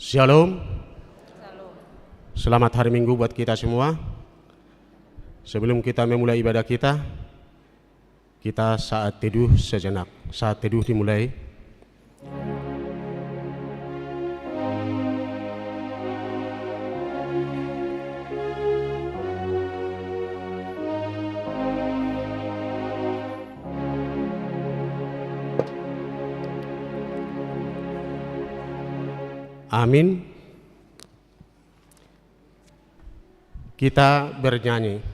Shalom. Selamat hari Minggu buat kita semua. Sebelum kita memulai ibadah kita saat teduh sejenak. Saat teduh dimulai. Amin. Kita bernyanyi.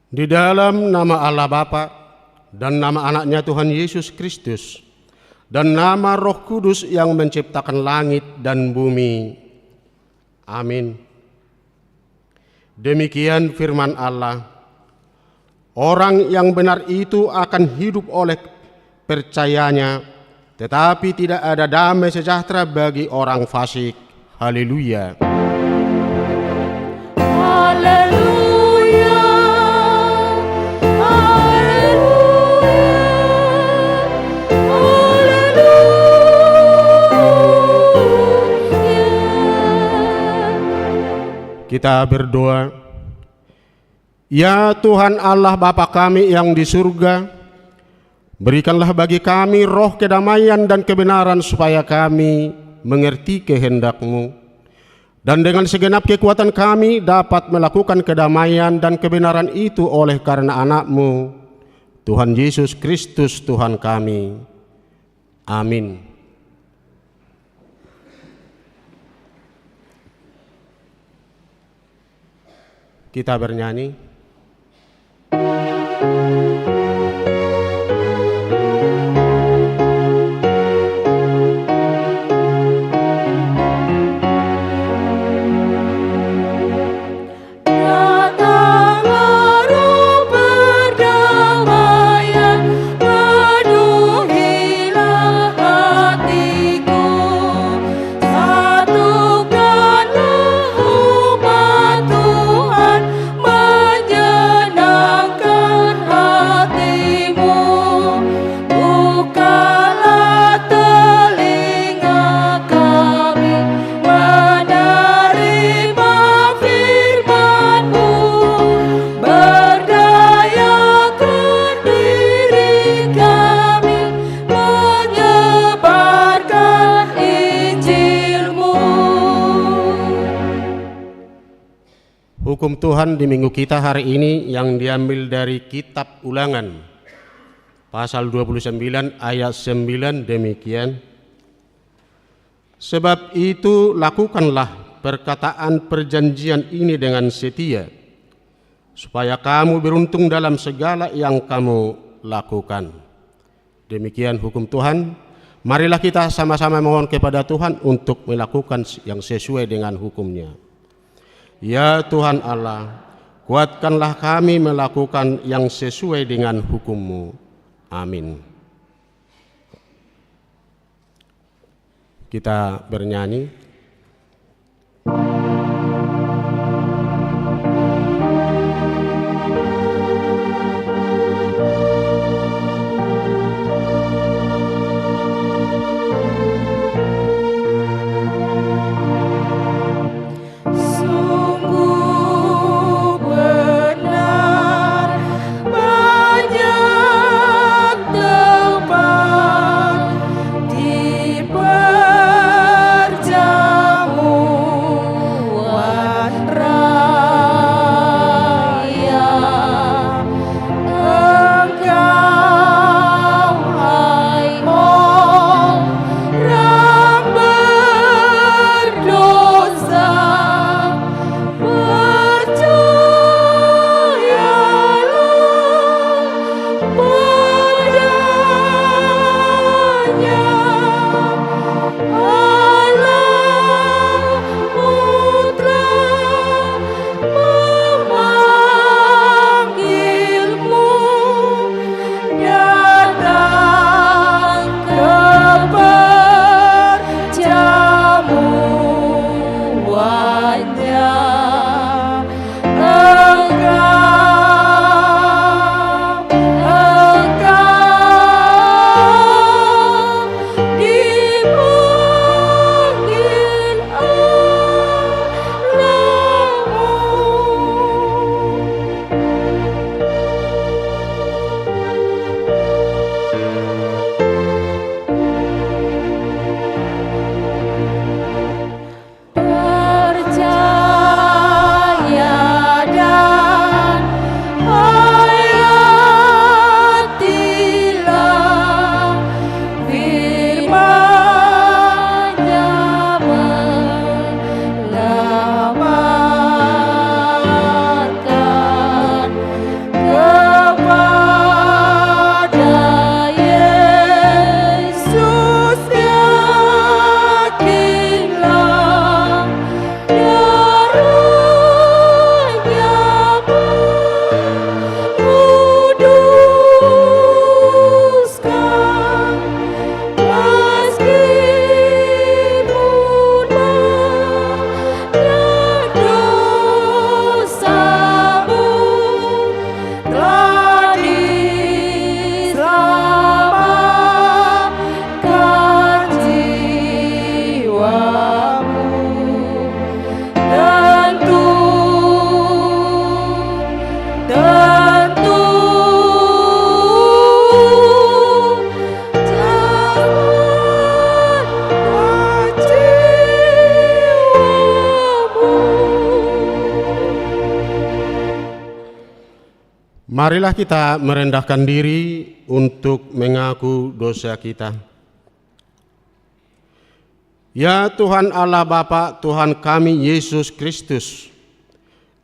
Di dalam nama Allah Bapa dan nama anaknya Tuhan Yesus Kristus dan nama Roh Kudus yang menciptakan langit dan bumi. Amin. Demikian firman Allah. Orang yang benar itu akan hidup oleh percayanya, tetapi tidak ada damai sejahtera bagi orang fasik. Haleluya. Haleluya. Kita berdoa. Ya Tuhan Allah Bapa kami yang di surga, berikanlah bagi kami roh kedamaian dan kebenaran supaya kami mengerti kehendak-Mu, dan dengan segenap kekuatan kami dapat melakukan kedamaian dan kebenaran itu oleh karena anak-Mu, Tuhan Yesus Kristus Tuhan kami. Amin. Kita bernyanyi. Hukum Tuhan di minggu kita hari ini yang diambil dari kitab Ulangan pasal 29 ayat 9 demikian. Sebab itu lakukanlah perkataan perjanjian ini dengan setia, supaya kamu beruntung dalam segala yang kamu lakukan. Demikian hukum Tuhan. Marilah kita sama-sama mohon kepada Tuhan untuk melakukan yang sesuai dengan hukumnya. Ya Tuhan Allah, kuatkanlah kami melakukan yang sesuai dengan hukum-Mu. Amin. Kita bernyanyi. Marilah kita merendahkan diri untuk mengaku dosa kita. Ya Tuhan Allah Bapa, Tuhan kami Yesus Kristus,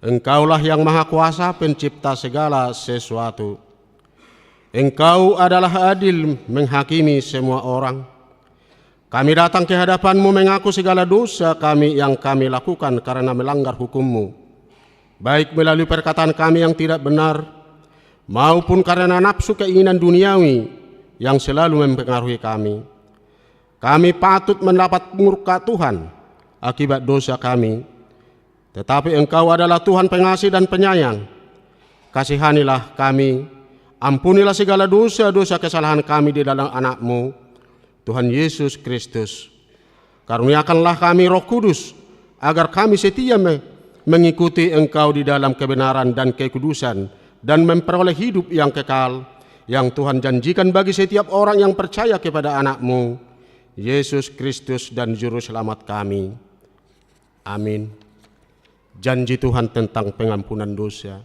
Engkaulah yang Maha Kuasa, pencipta segala sesuatu. Engkau adalah adil menghakimi semua orang. Kami datang ke hadapan-Mu mengaku segala dosa kami yang kami lakukan karena melanggar hukum-Mu, baik melalui perkataan kami yang tidak benar, maupun karena nafsu keinginan duniawi yang selalu mempengaruhi kami. Kami patut mendapat murka Tuhan akibat dosa kami, tetapi Engkau adalah Tuhan pengasih dan penyayang. Kasihanilah kami, ampunilah segala dosa-dosa kesalahan kami di dalam Anak-Mu, Tuhan Yesus Kristus. Karuniakanlah kami Roh Kudus, agar kami setia mengikuti Engkau di dalam kebenaran dan kekudusan, dan memperoleh hidup yang kekal, yang Tuhan janjikan bagi setiap orang yang percaya kepada Anak-Mu, Yesus Kristus dan Juru Selamat kami. Amin. Janji Tuhan tentang pengampunan dosa.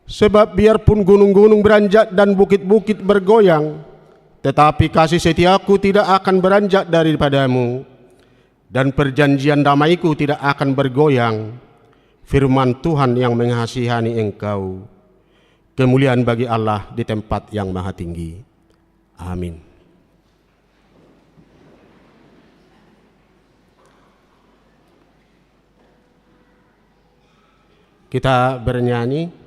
Sebab biarpun gunung-gunung beranjak dan bukit-bukit bergoyang, tetapi kasih setiaku tidak akan beranjak daripada-Mu, dan perjanjian damaiku tidak akan bergoyang. Firman Tuhan yang mengasihani Engkau. Kemuliaan bagi Allah di tempat yang maha tinggi. Amin. Kita bernyanyi.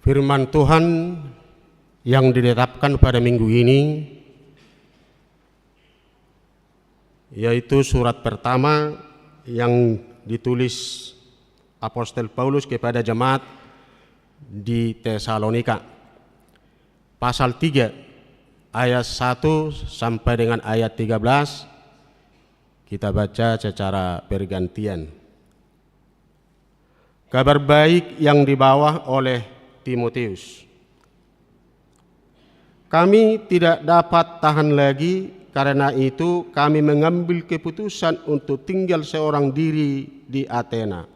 Firman Tuhan yang ditetapkan pada minggu ini yaitu surat pertama yang ditulis Apostel Paulus kepada jemaat di Tesalonika, pasal 3 ayat 1 sampai dengan ayat 13. Kita baca secara bergantian. Kabar baik yang dibawa oleh Timotius. Kami tidak dapat tahan lagi, karena itu kami mengambil keputusan untuk tinggal seorang diri di Athena.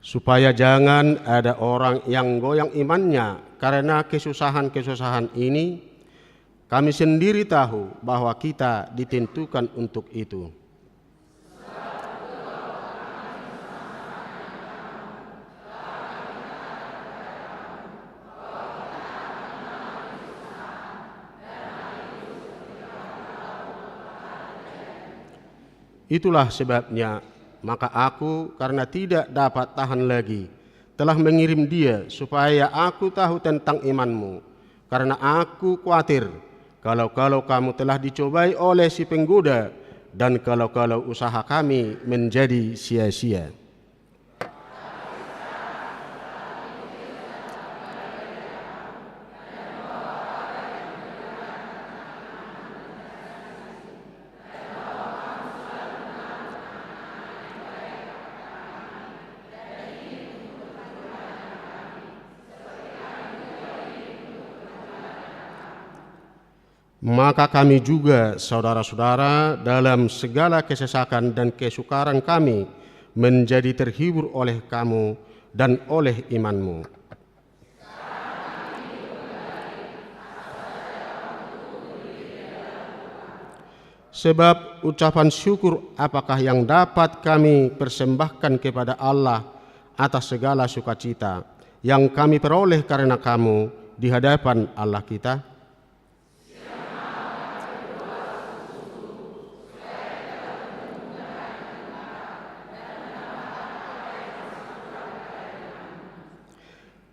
Supaya jangan ada orang yang goyang imannya karena kesusahan-kesusahan ini. Kami sendiri tahu bahwa kita ditentukan untuk itu. Itulah sebabnya maka aku, karena tidak dapat tahan lagi, telah mengirim dia supaya aku tahu tentang imanmu, karena aku khawatir kalau kamu telah dicobai oleh si penggoda, dan kalau usaha kami menjadi sia-sia. Maka kami juga, saudara-saudara, dalam segala kesesakan dan kesukaran kami, menjadi terhibur oleh kamu dan oleh imanmu. Sebab ucapan syukur apakah yang dapat kami persembahkan kepada Allah atas segala sukacita yang kami peroleh karena kamu di hadapan Allah kita?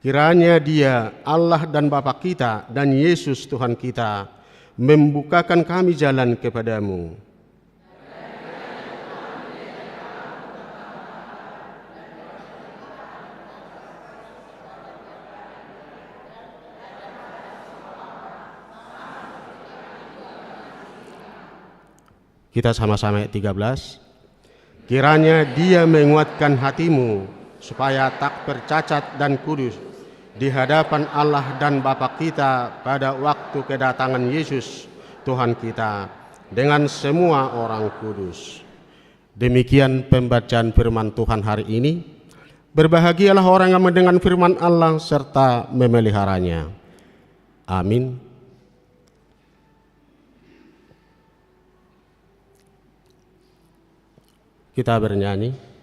Kiranya Dia, Allah dan Bapa kita, dan Yesus Tuhan kita, membukakan kami jalan kepadamu. Kita sama-sama ayat 13. Kiranya Dia menguatkan hatimu supaya tak bercacat dan kudus di hadapan Allah dan Bapa kita pada waktu kedatangan Yesus Tuhan kita dengan semua orang kudus. Demikian pembacaan firman Tuhan hari ini. Berbahagialah orang yang mendengar firman Allah serta memeliharanya. Amin. Kita bernyanyi.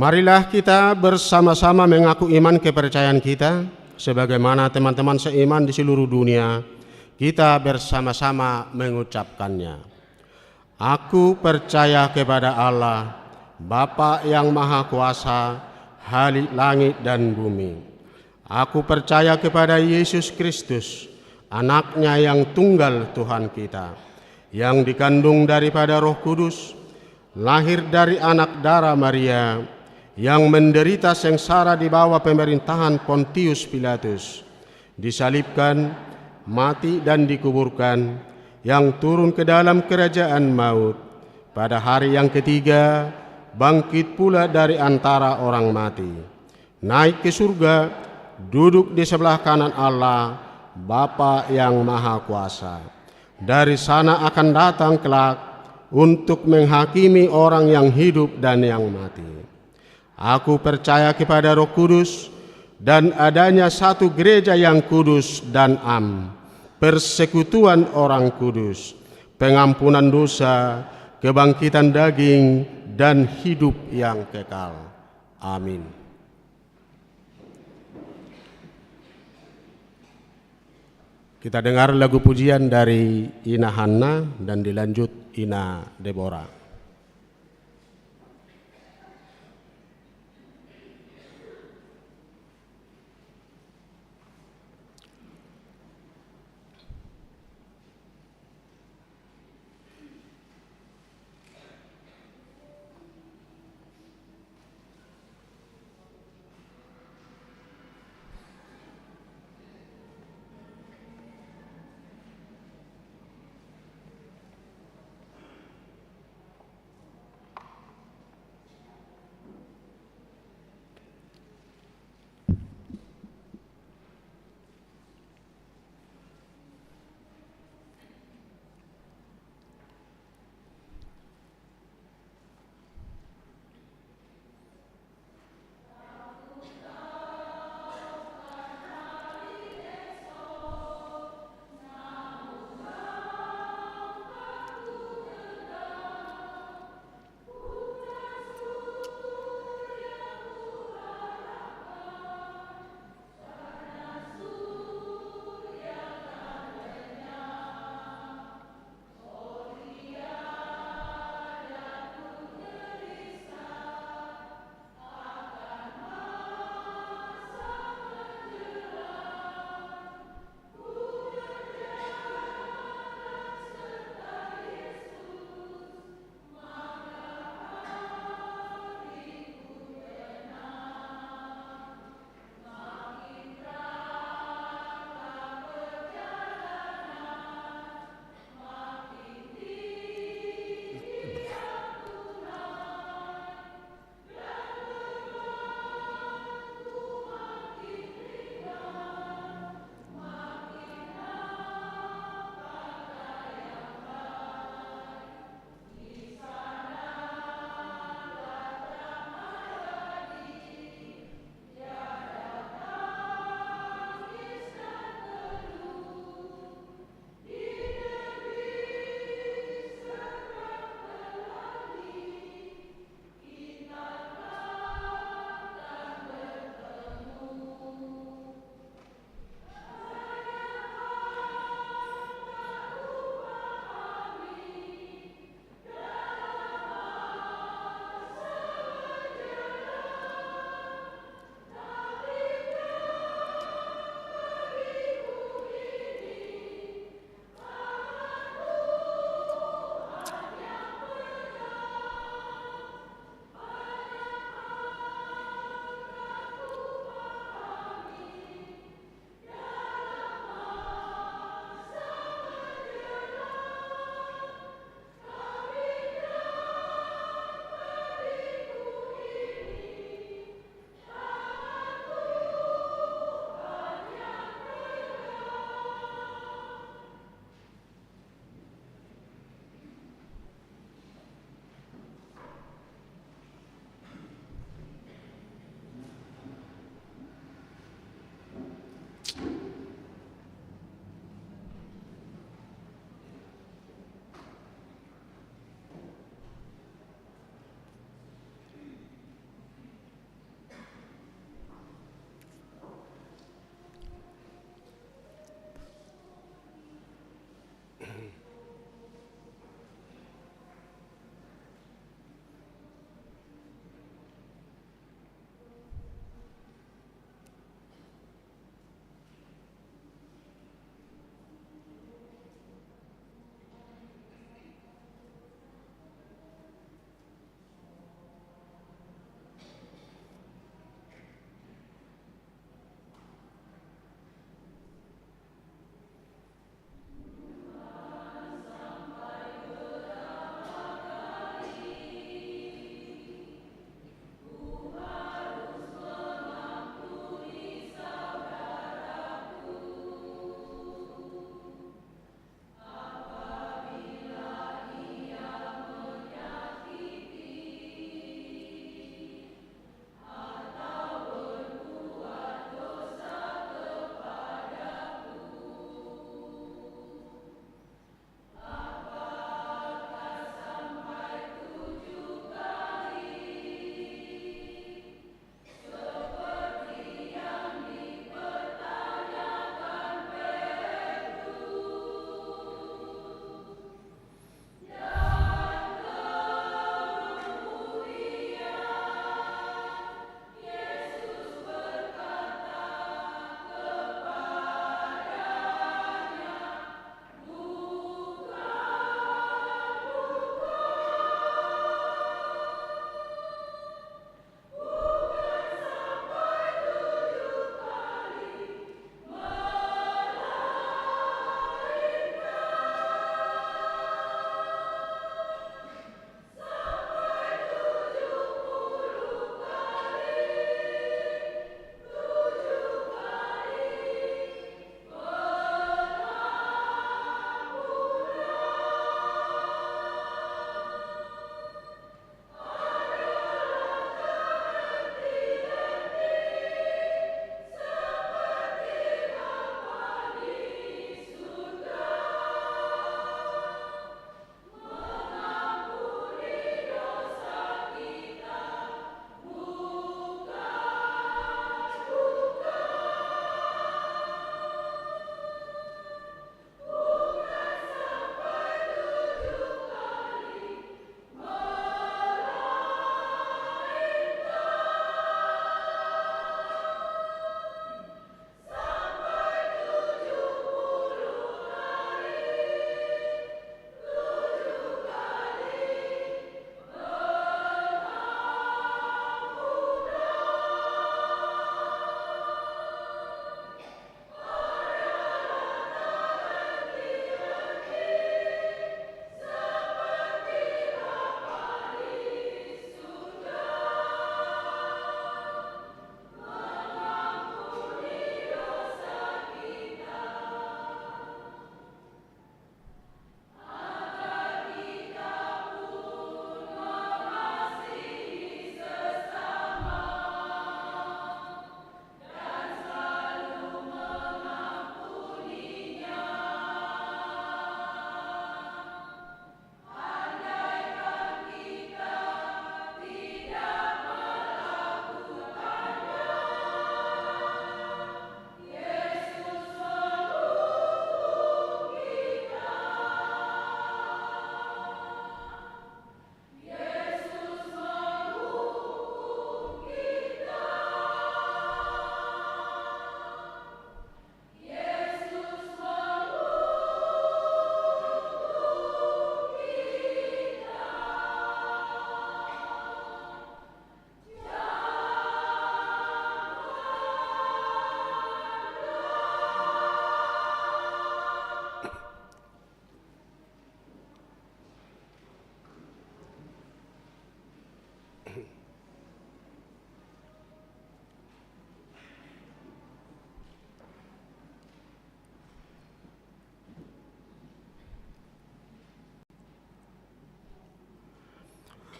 Marilah kita bersama-sama mengaku iman kepercayaan kita, sebagaimana teman-teman seiman di seluruh dunia, kita bersama-sama mengucapkannya. Aku percaya kepada Allah, Bapa yang Maha Kuasa, Khalik langit dan bumi. Aku percaya kepada Yesus Kristus, Anaknya yang tunggal Tuhan kita, yang dikandung daripada Roh Kudus, lahir dari anak darah Maria, yang menderita sengsara di bawah pemerintahan Pontius Pilatus, disalibkan, mati dan dikuburkan, yang turun ke dalam kerajaan maut, pada hari yang ketiga bangkit pula dari antara orang mati, naik ke surga, duduk di sebelah kanan Allah, Bapa yang Maha Kuasa. Dari sana akan datang kelak untuk menghakimi orang yang hidup dan yang mati. Aku percaya kepada Roh Kudus dan adanya satu gereja yang kudus dan am, persekutuan orang kudus, pengampunan dosa, kebangkitan daging, dan hidup yang kekal. Amin. Kita dengar lagu pujian dari Ina Hanna dan dilanjut Ina Deborah.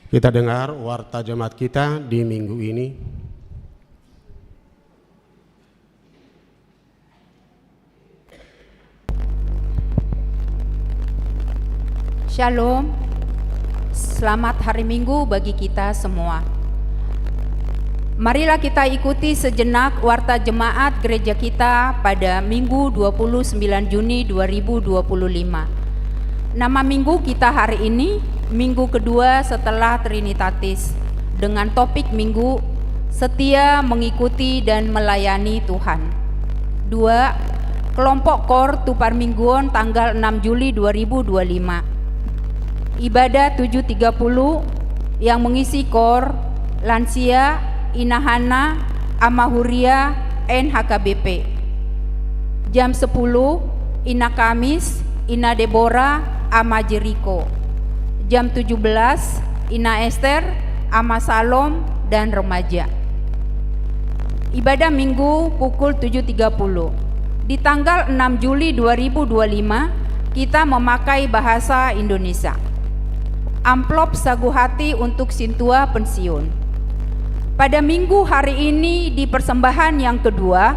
Kita dengar warta jemaat kita di minggu ini. Shalom, selamat hari Minggu bagi kita semua. Marilah kita ikuti sejenak warta jemaat gereja kita pada Minggu 29 Juni 2025. Nama minggu kita hari ini, minggu kedua setelah Trinitatis, dengan topik minggu setia mengikuti dan melayani Tuhan. 2. Kelompok KOR Tupar Mingguon tanggal 6 Juli 2025. Ibadah 7.30 yang mengisi KOR, Lansia, Inahana, Amahuria, NHKBP. Jam 10, Ina Kamis, Ina Deborah, Ama Jeriko. Jam 17, Ina Esther, Ama Salom, dan remaja. Ibadah Minggu pukul 7.30. Di tanggal 6 Juli 2025, kita memakai bahasa Indonesia. Amplop sagu hati untuk Sintua pensiun. Pada minggu hari ini di persembahan yang kedua,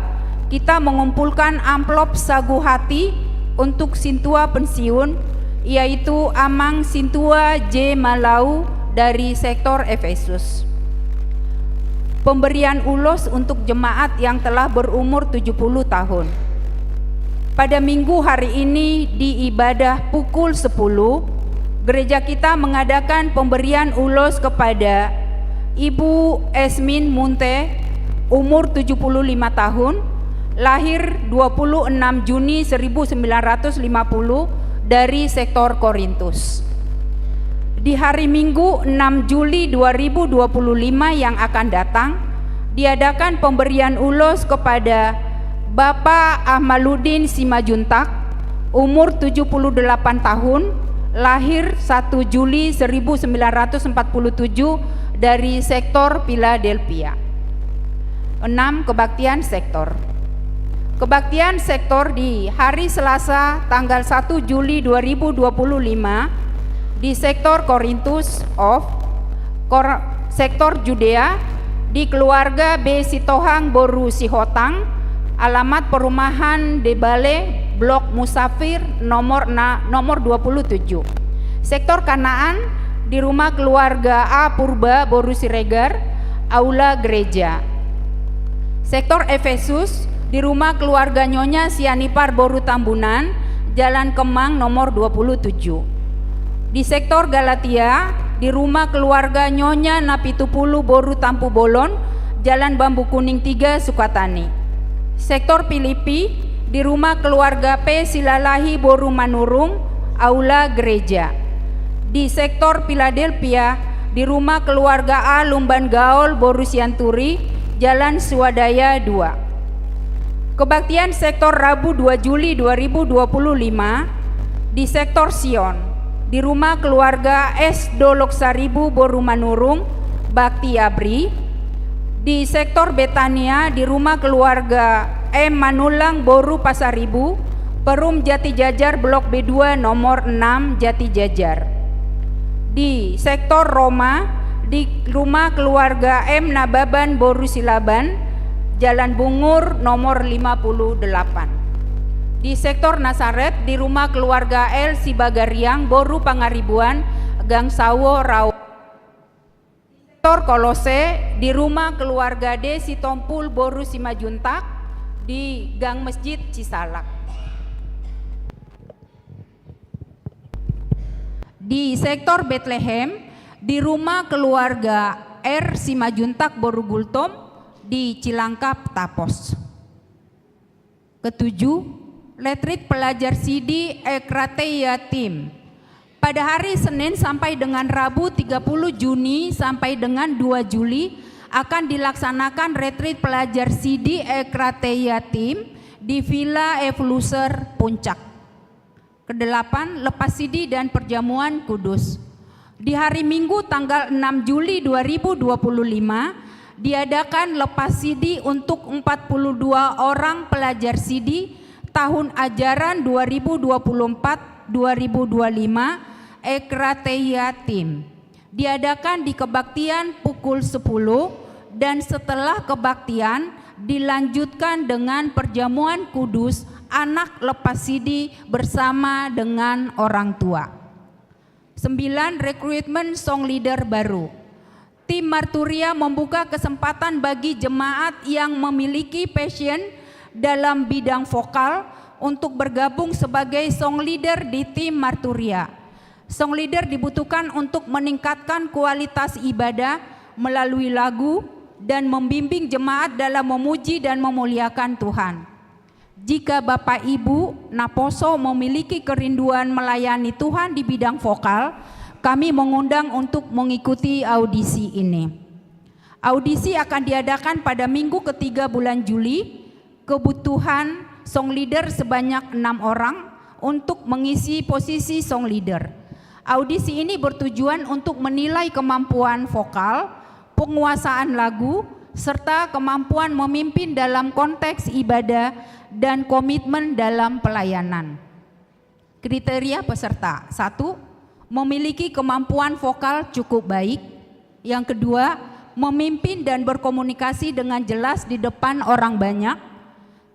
kita mengumpulkan amplop sagu hati untuk Sintua pensiun, yaitu Amang Sintua J. Malau dari sektor Efesus. Pemberian ulos untuk jemaat yang telah berumur 70 tahun. Pada minggu hari ini di ibadah pukul 10, gereja kita mengadakan pemberian ulos kepada Ibu Esmin Munte, umur 75 tahun, lahir 26 Juni 1950 dari sektor Korintus. Di hari Minggu 6 Juli 2025 yang akan datang, diadakan pemberian ulos kepada Bapak Ahmaluddin Simajuntak, umur 78 tahun, lahir 1 Juli 1947 dari sektor Philadelphia. 6. Kebaktian sektor. Kebaktian sektor di hari Selasa tanggal 1 Juli 2025 di sektor Korintus sektor Judea, di keluarga B. Sitohang Boru Sihotang, alamat perumahan Debale, Blok Musafir nomor 27. Sektor Kanaan di rumah keluarga A. Purba Boru Siregar, aula gereja. Sektor Efesus di rumah keluarga Nyonya Sianipar Boru Tambunan, Jalan Kemang nomor 27. Di sektor Galatia di rumah keluarga Nyonya Napitupulu Boru Tampu Bolon, Jalan Bambu Kuning 3 Sukatani. Sektor Filipi di rumah keluarga P. Silalahi Boru Manurung, aula gereja. Di sektor Philadelphia di rumah keluarga A. Lumban Gaol Boru Sianturi, Jalan Swadaya 2. Kebaktian sektor Rabu 2 Juli 2025 di sektor Sion di rumah keluarga S. Doloksaribu Boru Manurung, Bakti Abri. Di sektor Betania di rumah keluarga M. Manulang Boru Pasaribu, Perum Jati Jajar Blok B2 nomor 6 Jati Jajar. Di sektor Roma di rumah keluarga M. Nababan Boru Silaban, Jalan Bungur nomor 58. Di sektor Nasaret di rumah keluarga L. Sibagariang Boru Pangaribuan, Gang Sawo Rau. Sektor Kolose di rumah keluarga D. Sitompul Boru Simajuntak di Gang Masjid Cisalak. Di sektor Bethlehem di rumah keluarga R. Simajuntak Boru Gultom di Cilangkap Tapos. Ketujuh, Letrit Pelajar Sidi Ekrate Yatim. Pada hari Senin sampai dengan Rabu 30 Juni sampai dengan 2 Juli akan dilaksanakan retreat pelajar Sidi Ekrate Yatim di Villa Evoluser Puncak. Kedelapan, lepas Sidi dan perjamuan kudus. Di hari Minggu tanggal 6 Juli 2025 diadakan lepas Sidi untuk 42 orang pelajar Sidi tahun ajaran 2024-2025 Ekrate Yatim Diadakan di kebaktian pukul 10 dan setelah kebaktian dilanjutkan dengan perjamuan kudus anak lepas sidi bersama dengan orang tua. 9. Rekrutmen song leader baru. Tim Marturia membuka kesempatan bagi jemaat yang memiliki passion dalam bidang vokal untuk bergabung sebagai song leader di tim Marturia. Song leader dibutuhkan untuk meningkatkan kualitas ibadah melalui lagu dan membimbing jemaat dalam memuji dan memuliakan Tuhan. Jika Bapak Ibu Naposo memiliki kerinduan melayani Tuhan di bidang vokal, kami mengundang untuk mengikuti audisi ini. Audisi akan diadakan pada minggu ketiga bulan Juli. Kebutuhan song leader sebanyak 6 orang untuk mengisi posisi song leader. Audisi ini bertujuan untuk menilai kemampuan vokal, penguasaan lagu, serta kemampuan memimpin dalam konteks ibadah dan komitmen dalam pelayanan. Kriteria peserta: 1. Memiliki kemampuan vokal cukup baik. Yang kedua, memimpin dan berkomunikasi dengan jelas di depan orang banyak.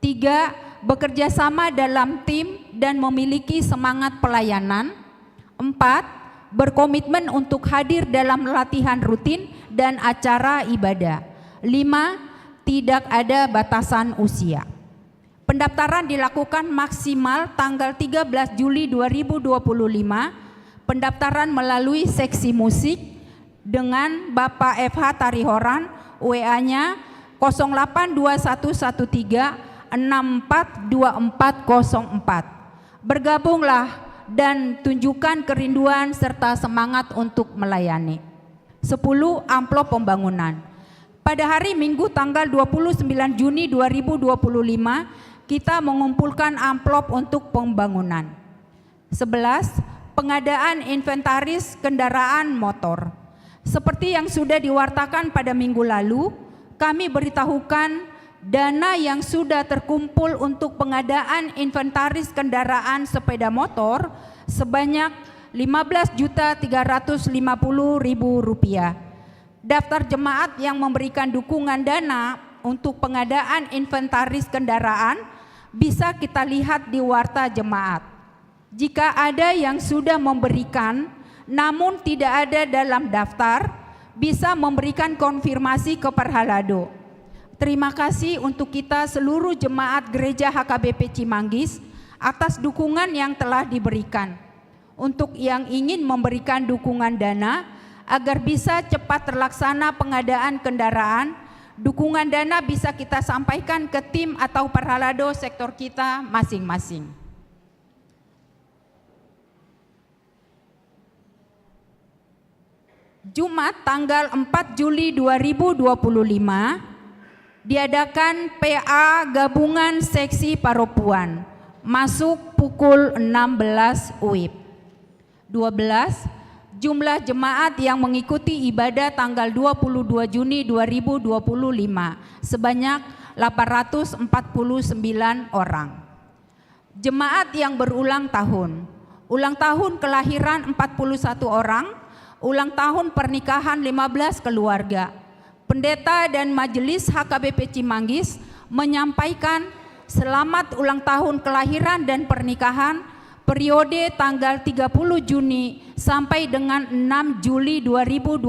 3. Bekerja sama dalam tim dan memiliki semangat pelayanan. 4. Berkomitmen untuk hadir dalam latihan rutin dan acara ibadah. 5. Tidak ada batasan usia. Pendaftaran dilakukan maksimal tanggal 13 Juli 2025. Pendaftaran melalui seksi musik dengan Bapak FH Tarihoran, WA-nya 082113 642404. Bergabunglah dan tunjukkan kerinduan serta semangat untuk melayani. 10. Amplop pembangunan. Pada hari Minggu tanggal 29 Juni 2025, kita mengumpulkan amplop untuk pembangunan. 11. Pengadaan inventaris kendaraan motor. Seperti yang sudah diwartakan pada minggu lalu, kami beritahukan dana yang sudah terkumpul untuk pengadaan inventaris kendaraan sepeda motor sebanyak Rp15.350.000. Daftar jemaat yang memberikan dukungan dana untuk pengadaan inventaris kendaraan bisa kita lihat di warta jemaat. Jika ada yang sudah memberikan namun tidak ada dalam daftar, bisa memberikan konfirmasi ke Perhalado. Terima kasih untuk kita seluruh jemaat Gereja HKBP Cimanggis atas dukungan yang telah diberikan. Untuk yang ingin memberikan dukungan dana agar bisa cepat terlaksana pengadaan kendaraan, dukungan dana bisa kita sampaikan ke tim atau Perhalado sektor kita masing-masing. Jumat tanggal 4 Juli 2025 diadakan PA Gabungan Seksi Paropuan, masuk pukul 16 WIB. 12. Jumlah jemaat yang mengikuti ibadah tanggal 22 Juni 2025 sebanyak 849 orang. Jemaat yang berulang tahun. Ulang tahun kelahiran 41 orang, ulang tahun pernikahan 15 keluarga. Pendeta dan Majelis HKBP Cimanggis menyampaikan selamat ulang tahun kelahiran dan pernikahan periode tanggal 30 Juni sampai dengan 6 Juli 2025.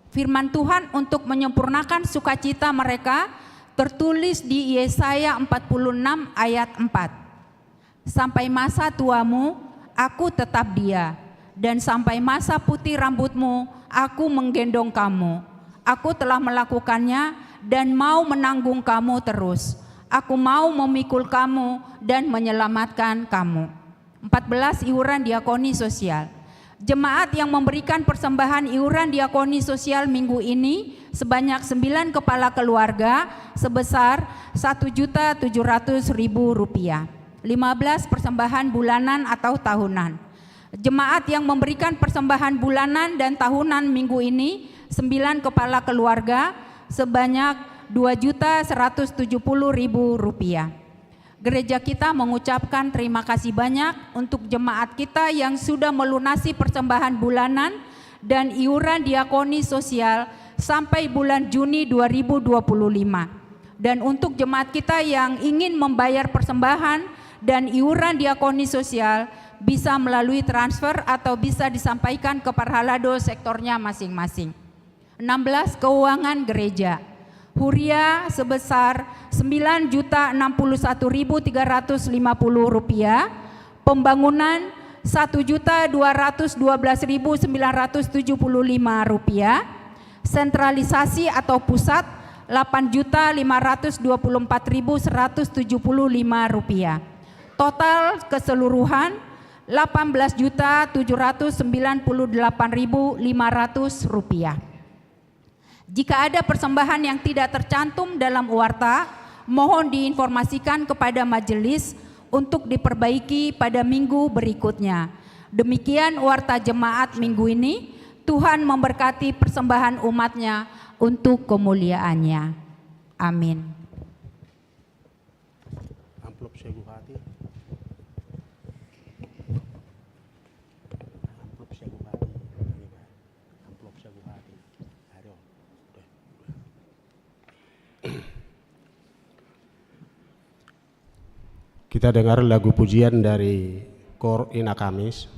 Firman Tuhan untuk menyempurnakan sukacita mereka tertulis di Yesaya 46 ayat 4. Sampai masa tuamu, aku tetap dia, dan sampai masa putih rambutmu, aku menggendong kamu. Aku telah melakukannya dan mau menanggung kamu terus. Aku mau memikul kamu dan menyelamatkan kamu. 14. Iuran diakoni sosial. Jemaat yang memberikan persembahan iuran diakoni sosial minggu ini sebanyak 9 kepala keluarga sebesar Rp1.700.000. 15 persembahan bulanan atau tahunan. Jemaat yang memberikan persembahan bulanan dan tahunan minggu ini 9 kepala keluarga sebanyak Rp2.170.000. Gereja kita mengucapkan terima kasih banyak untuk jemaat kita yang sudah melunasi persembahan bulanan dan iuran diakoni sosial sampai bulan Juni 2025. Dan untuk jemaat kita yang ingin membayar persembahan dan iuran diakoni sosial bisa melalui transfer atau bisa disampaikan ke Parhalado sektornya masing-masing. 16. Keuangan gereja. Huria sebesar Rp9.061.350, pembangunan Rp1.212.975, sentralisasi atau pusat Rp8.524.175, total keseluruhan Rp18.798.500. Jika ada persembahan yang tidak tercantum dalam warta, mohon diinformasikan kepada majelis untuk diperbaiki pada minggu berikutnya. Demikian warta jemaat minggu ini. Tuhan memberkati persembahan umatnya untuk kemuliaannya. Amin. Amplop Segu Hati. Amplop Segu Hati. Amplop Segu Hati. Ayo. Kita dengar lagu pujian dari Kor Ina Kamis.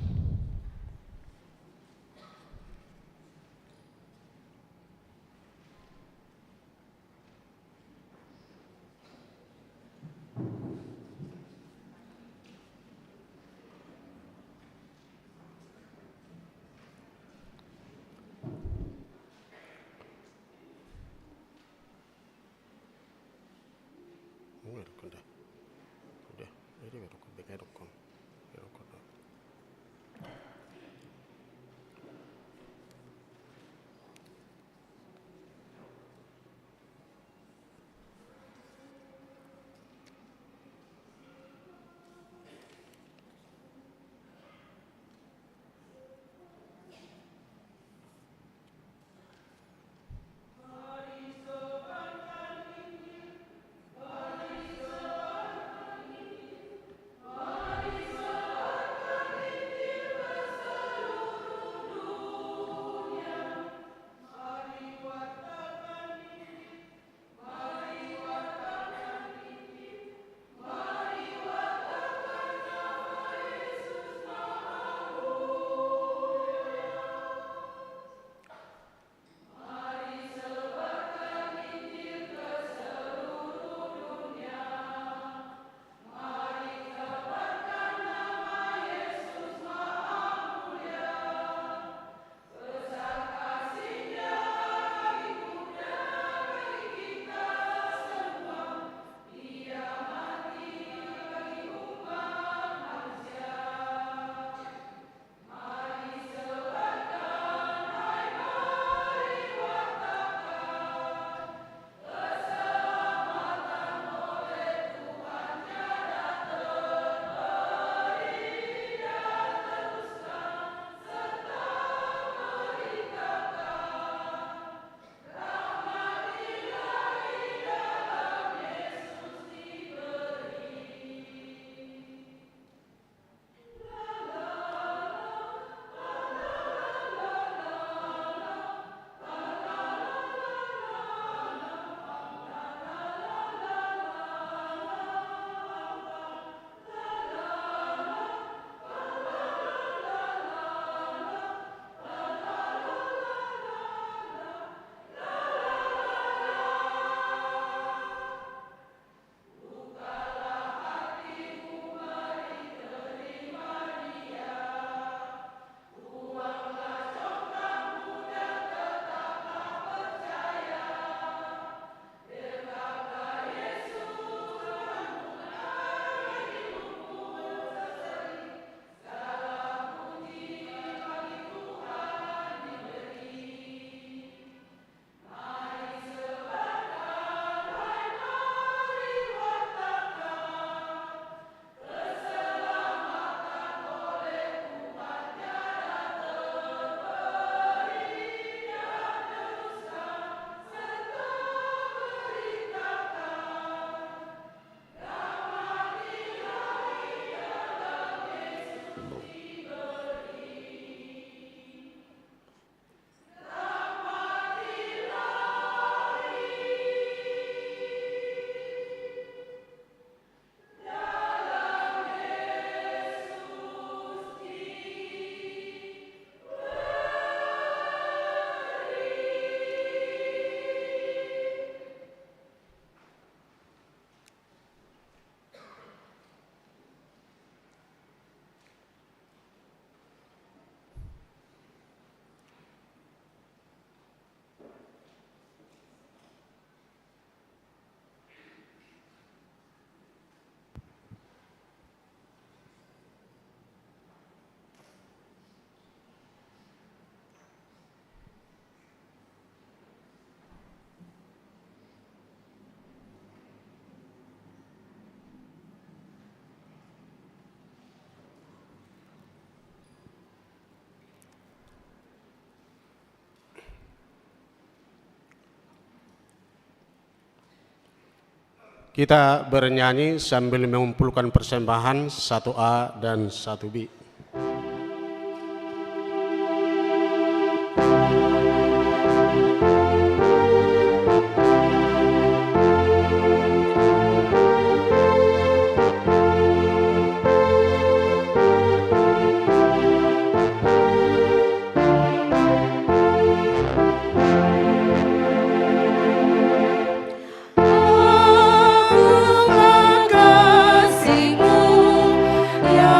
Kita bernyanyi sambil mengumpulkan persembahan 1A dan 1B. Kasih-Mu ya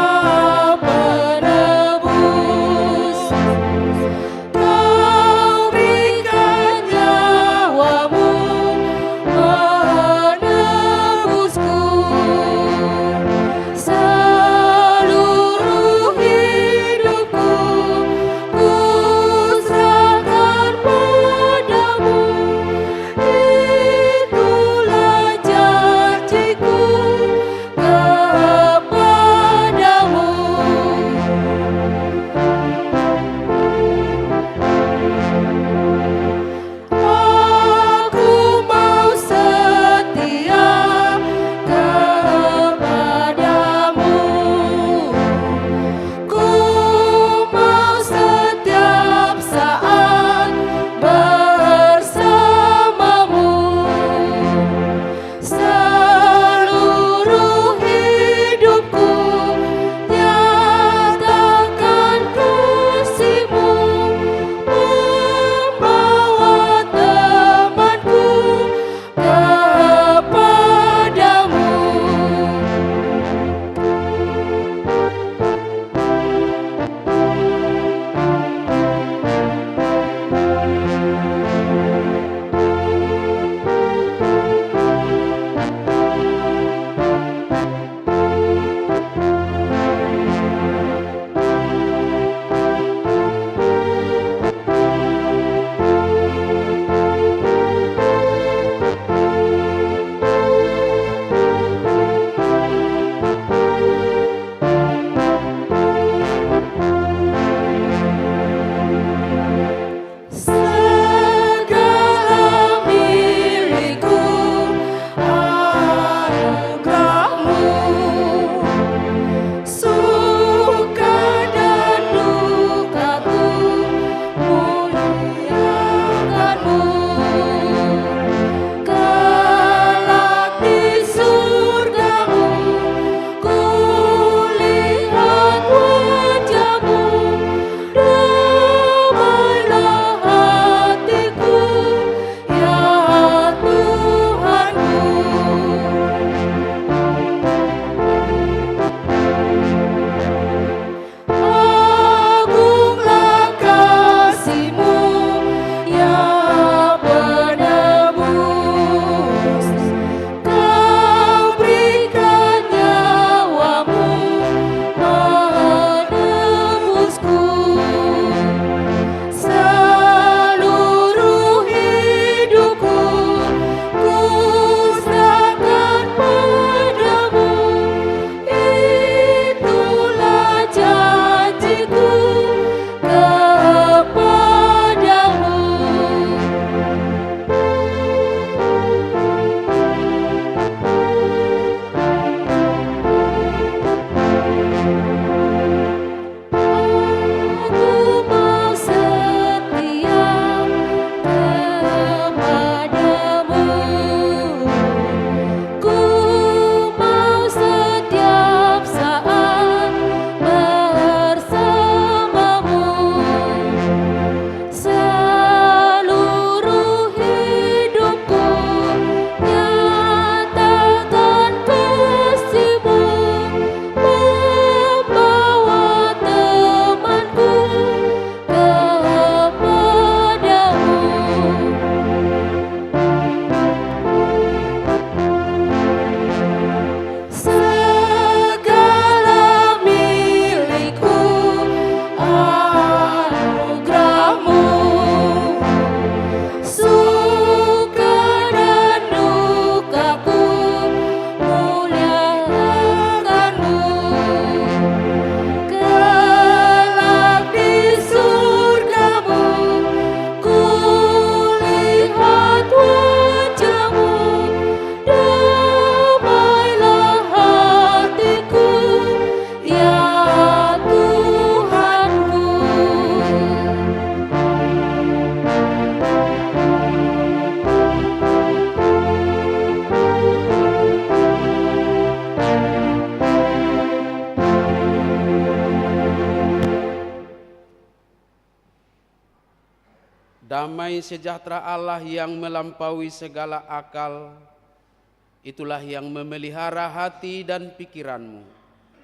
damai sejahtera Allah yang melampaui segala akal, itulah yang memelihara hati dan pikiranmu.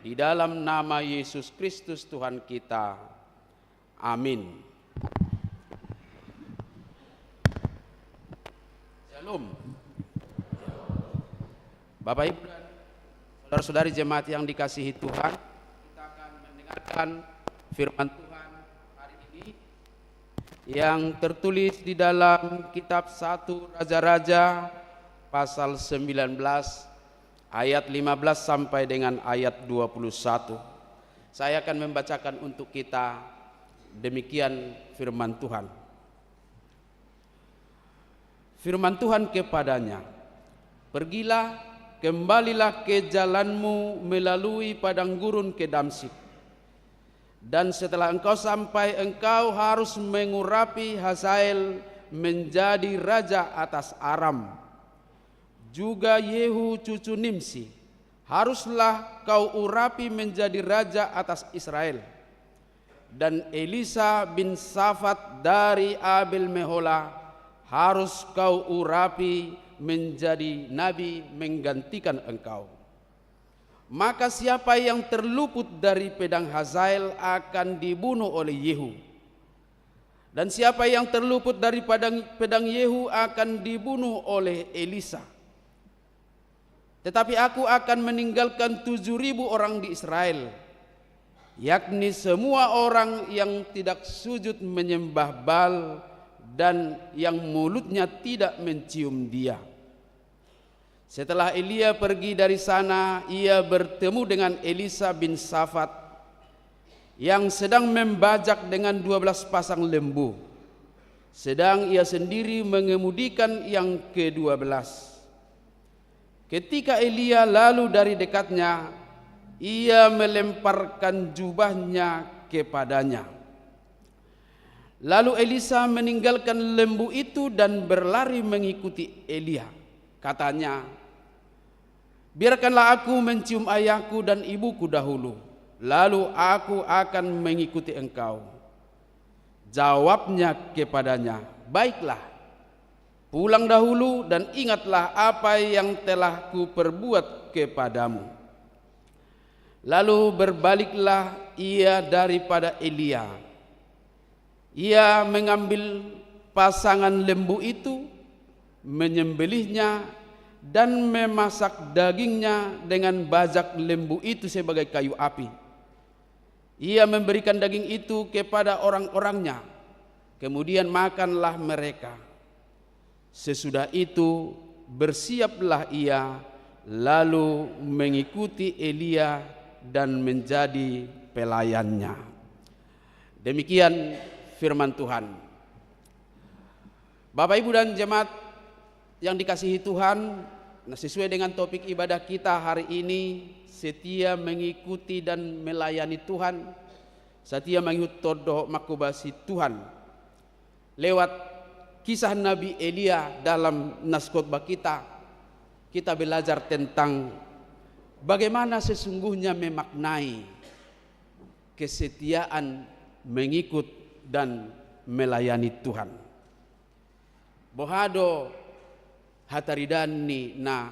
Di dalam nama Yesus Kristus Tuhan kita. Amin. Shalom. Bapak Ibu dan saudara-saudari jemaat yang dikasihi Tuhan, kita akan mendengarkan firman Tuhan hari ini yang tertulis di dalam kitab 1 Raja-Raja pasal 19 ayat 15 sampai dengan ayat 21. Saya akan membacakan untuk kita demikian firman Tuhan. Firman Tuhan kepadanya, "Pergilah, kembalilah ke jalanmu melalui padang gurun ke Damsyik. Dan setelah engkau sampai, engkau harus mengurapi Hazael menjadi raja atas Aram. Juga Yehu cucu Nimsi haruslah kau urapi menjadi raja atas Israel. Dan Elisa bin Safat dari Abel Mehola harus kau urapi menjadi nabi menggantikan engkau. Maka siapa yang terluput dari pedang Hazael akan dibunuh oleh Yehu. Dan siapa yang terluput dari pedang Yehu akan dibunuh oleh Elisa. Tetapi aku akan meninggalkan 7.000 orang di Israel, yakni semua orang yang tidak sujud menyembah Baal dan yang mulutnya tidak mencium dia." Setelah Elia pergi dari sana, ia bertemu dengan Elisa bin Safat yang sedang membajak dengan 12 pasang lembu, sedang ia sendiri mengemudikan yang ke-12. Ketika Elia lalu dari dekatnya, ia melemparkan jubahnya kepadanya. Lalu Elisa meninggalkan lembu itu dan berlari mengikuti Elia. Katanya, "Biarkanlah aku mencium ayahku dan ibuku dahulu, lalu aku akan mengikuti engkau." Jawabnya kepadanya, "Baiklah, pulang dahulu dan ingatlah apa yang telah kuperbuat kepadamu." Lalu berbaliklah ia daripada Elia. Ia mengambil pasangan lembu itu, menyembelihnya dan memasak dagingnya dengan bajak lembu itu sebagai kayu api. Ia memberikan daging itu kepada orang-orangnya, kemudian makanlah mereka. Sesudah itu bersiaplah ia, lalu mengikuti Elia dan menjadi pelayannya. Demikian firman Tuhan. Bapak Ibu dan jemaat yang dikasihi Tuhan, sesuai dengan topik ibadah kita hari ini, setia mengikuti dan melayani Tuhan, setia mengikut todo makubasi Tuhan. Lewat kisah Nabi Elia dalam naskotbah kita belajar tentang bagaimana sesungguhnya memaknai kesetiaan mengikut dan melayani Tuhan. Bohado hataridani na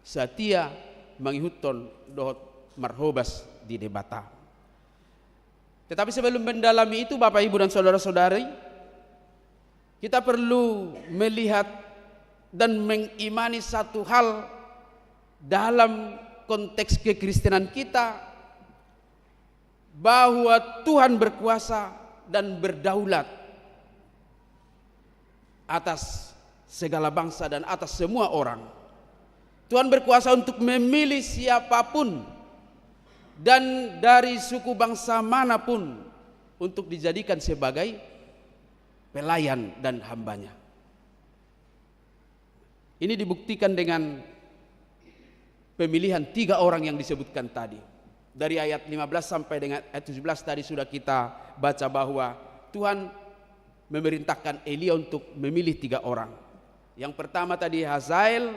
setia mengikuton dohot marhobas di debata. Tetapi sebelum mendalami itu, Bapak Ibu dan saudara-saudari, kita perlu melihat dan mengimani satu hal dalam konteks kekristenan kita, bahwa Tuhan berkuasa dan berdaulat atas segala bangsa dan atas semua orang. Tuhan berkuasa untuk memilih siapapun dan dari suku bangsa manapun untuk dijadikan sebagai pelayan dan hambanya. Ini dibuktikan dengan pemilihan 3 orang yang disebutkan tadi. Dari ayat 15 sampai dengan ayat 17 tadi sudah kita baca bahwa Tuhan memerintahkan Elia untuk memilih 3 orang. Yang pertama tadi Hazael,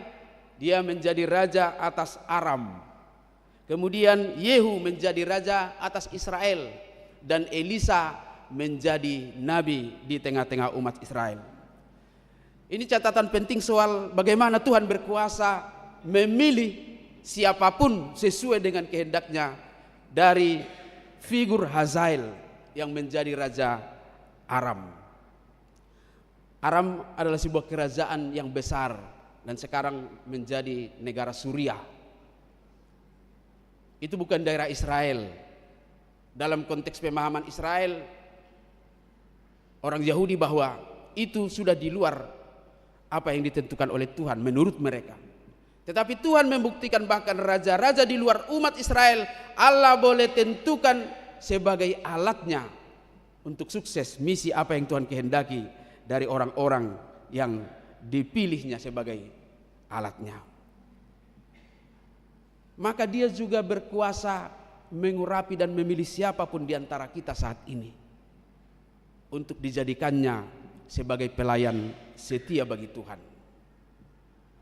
dia menjadi raja atas Aram. Kemudian Yehu menjadi raja atas Israel, dan Elisa menjadi nabi di tengah-tengah umat Israel. Ini catatan penting soal bagaimana Tuhan berkuasa memilih siapapun sesuai dengan kehendaknya dari figur Hazael yang menjadi raja Aram. Aram adalah sebuah kerajaan yang besar dan sekarang menjadi negara Suriah. Itu bukan daerah Israel. Dalam konteks pemahaman Israel, orang Yahudi, bahwa itu sudah di luar apa yang ditentukan oleh Tuhan menurut mereka. Tetapi Tuhan membuktikan bahkan raja-raja di luar umat Israel Allah boleh tentukan sebagai alatnya untuk sukses misi apa yang Tuhan kehendaki dari orang-orang yang dipilihnya sebagai alatnya. Maka dia juga berkuasa mengurapi dan memilih siapapun di antara kita saat ini untuk dijadikannya sebagai pelayan setia bagi Tuhan.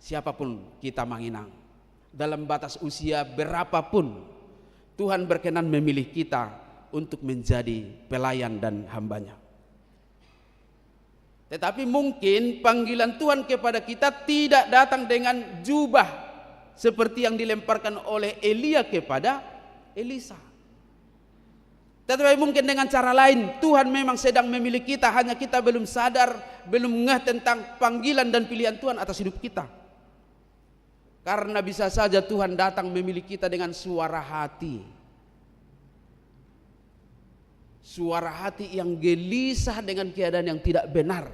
Siapapun kita menginang, dalam batas usia berapapun, Tuhan berkenan memilih kita untuk menjadi pelayan dan hambanya. Tetapi mungkin panggilan Tuhan kepada kita tidak datang dengan jubah seperti yang dilemparkan oleh Elia kepada Elisa. Tetapi mungkin dengan cara lain, Tuhan memang sedang memilih kita, hanya kita belum sadar, belum ngeh tentang panggilan dan pilihan Tuhan atas hidup kita. Karena bisa saja Tuhan datang memilih kita dengan suara hati. Suara hati yang gelisah dengan keadaan yang tidak benar.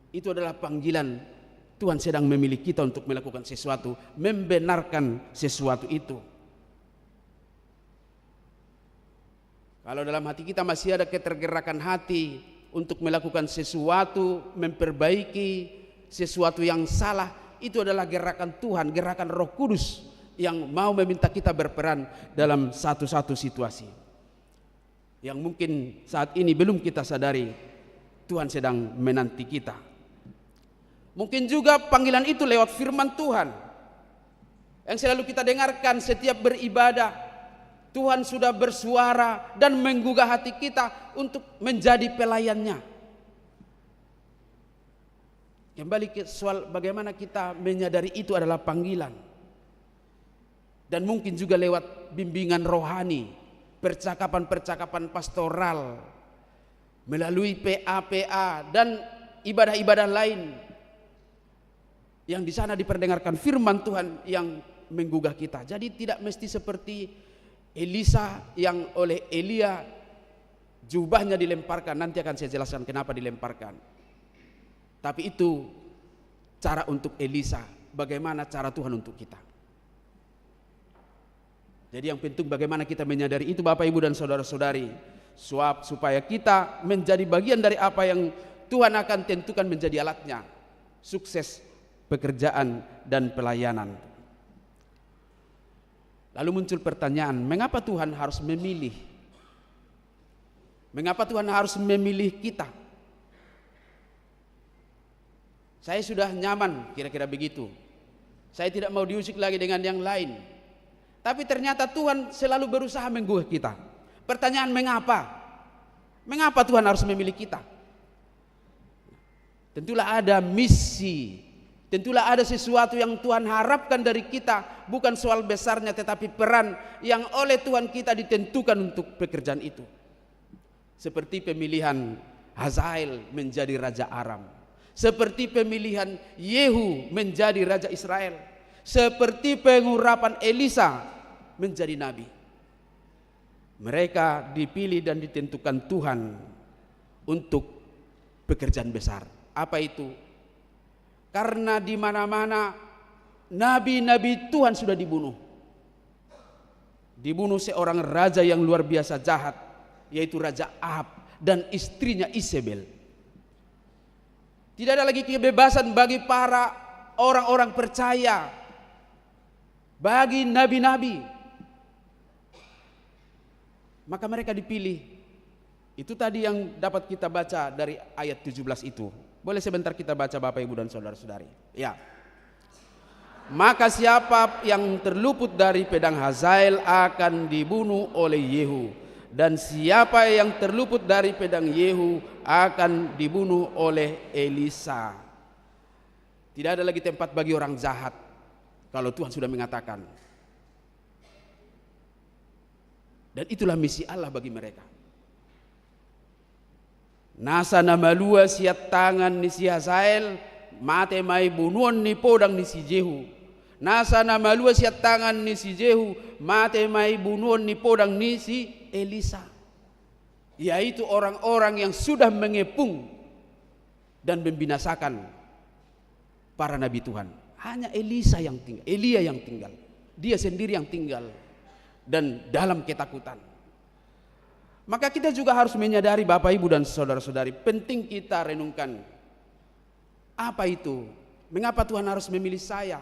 Itu adalah panggilan Tuhan sedang memilih kita untuk melakukan sesuatu, membenarkan sesuatu itu. Kalau dalam hati kita masih ada ketergerakan hati untuk melakukan sesuatu, memperbaiki sesuatu yang salah, itu adalah gerakan Tuhan, gerakan Roh Kudus yang mau meminta kita berperan dalam satu-satu situasi yang mungkin saat ini belum kita sadari. Tuhan sedang menanti kita. Mungkin juga panggilan itu lewat firman Tuhan yang selalu kita dengarkan setiap beribadah. Tuhan sudah bersuara dan menggugah hati kita untuk menjadi pelayannya. Kembali ke soal bagaimana kita menyadari itu adalah panggilan. Dan mungkin juga lewat bimbingan rohani, percakapan-percakapan pastoral, melalui PA-PA dan ibadah-ibadah lain yang di sana diperdengarkan firman Tuhan yang menggugah kita. Jadi tidak mesti seperti Elisa yang oleh Elia jubahnya dilemparkan. Nanti akan saya jelaskan kenapa dilemparkan. Tapi itu cara untuk Elisa, bagaimana cara Tuhan untuk kita. Jadi yang penting bagaimana kita menyadari itu, Bapak, Ibu dan saudara-saudari, supaya kita menjadi bagian dari apa yang Tuhan akan tentukan menjadi alatnya, sukses pekerjaan dan pelayanan. Lalu muncul pertanyaan, mengapa Tuhan harus memilih? Mengapa Tuhan harus memilih kita? Saya sudah nyaman, kira-kira begitu. Saya tidak mau diusik lagi dengan yang lain. Tapi ternyata Tuhan selalu berusaha menggugah kita. Pertanyaan, mengapa? Mengapa Tuhan harus memilih kita? Tentulah ada misi. Tentulah ada sesuatu yang Tuhan harapkan dari kita, bukan soal besarnya tetapi peran yang oleh Tuhan kita ditentukan untuk pekerjaan itu. Seperti pemilihan Hazael menjadi raja Aram, seperti pemilihan Yehu menjadi raja Israel, seperti pengurapan Elisa menjadi nabi. Mereka dipilih dan ditentukan Tuhan untuk pekerjaan besar. Apa itu? Karena di mana-mana nabi-nabi Tuhan sudah dibunuh. Dibunuh seorang raja yang luar biasa jahat, yaitu Raja Ahab dan istrinya Isabel. Tidak ada lagi kebebasan bagi para orang-orang percaya, bagi nabi-nabi. Maka mereka dipilih. Itu tadi yang dapat kita baca dari ayat 17 itu. Boleh sebentar kita baca, Bapak, Ibu dan saudara-saudari. Ya. Maka siapa yang terluput dari pedang Hazael akan dibunuh oleh Yehu, dan siapa yang terluput dari pedang Yehu akan dibunuh oleh Elisa. Tidak ada lagi tempat bagi orang jahat kalau Tuhan sudah mengatakan. Dan itulah misi Allah bagi mereka. Nasa nama lua siat tangan ni si Hazael, mate mai bunuan ni podang ni si Jehu. Nasa nama lua siat tangan ni si Jehu, mate mai bunuan ni podang ni si Elisa. Yaitu orang-orang yang sudah mengepung dan membinasakan para nabi Tuhan. Hanya Elisa yang tinggal, Elia yang tinggal. Dia sendiri yang tinggal dan dalam ketakutan. Maka kita juga harus menyadari Bapak Ibu dan saudara-saudari, penting kita renungkan apa itu, mengapa Tuhan harus memilih saya.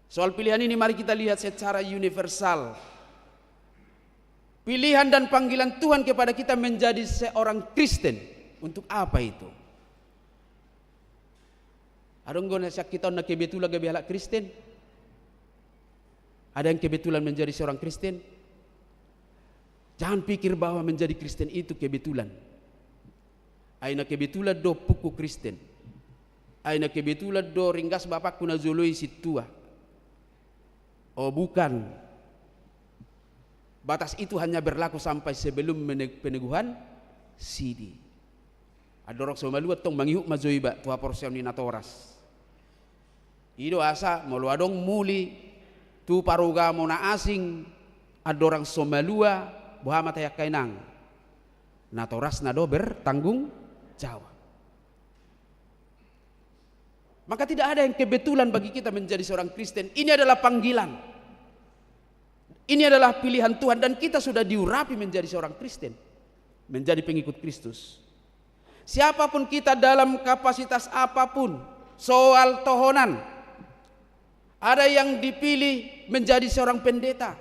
Soal pilihan ini mari kita lihat secara universal. Pilihan dan panggilan Tuhan kepada kita menjadi seorang Kristen, untuk apa itu? Adong gona sak kita na kebetulan gabi halak Kristen. Ada yang kebetulan menjadi seorang Kristen? Jangan pikir bahwa menjadi Kristen itu kebetulan. Aina kebetulan do puku Kristen. Aina kebetulan do ringgas bapak kuna zoloi situa. Oh bukan. Batas itu hanya berlaku sampai sebelum peneguhan sidi. Adorok somalua tong mangihuk mazoiba tua porsion ni natoras. Ido asa molu adong muli tu paruga mona asing adorang somalua Muhammad hayak kainang natoras nado bertanggung jawab. Maka tidak ada yang kebetulan bagi kita menjadi seorang Kristen. Ini adalah panggilan, ini adalah pilihan Tuhan, dan kita sudah diurapi menjadi seorang Kristen, menjadi pengikut Kristus. Siapapun kita dalam kapasitas apapun, soal tohonan, ada yang dipilih menjadi seorang pendeta,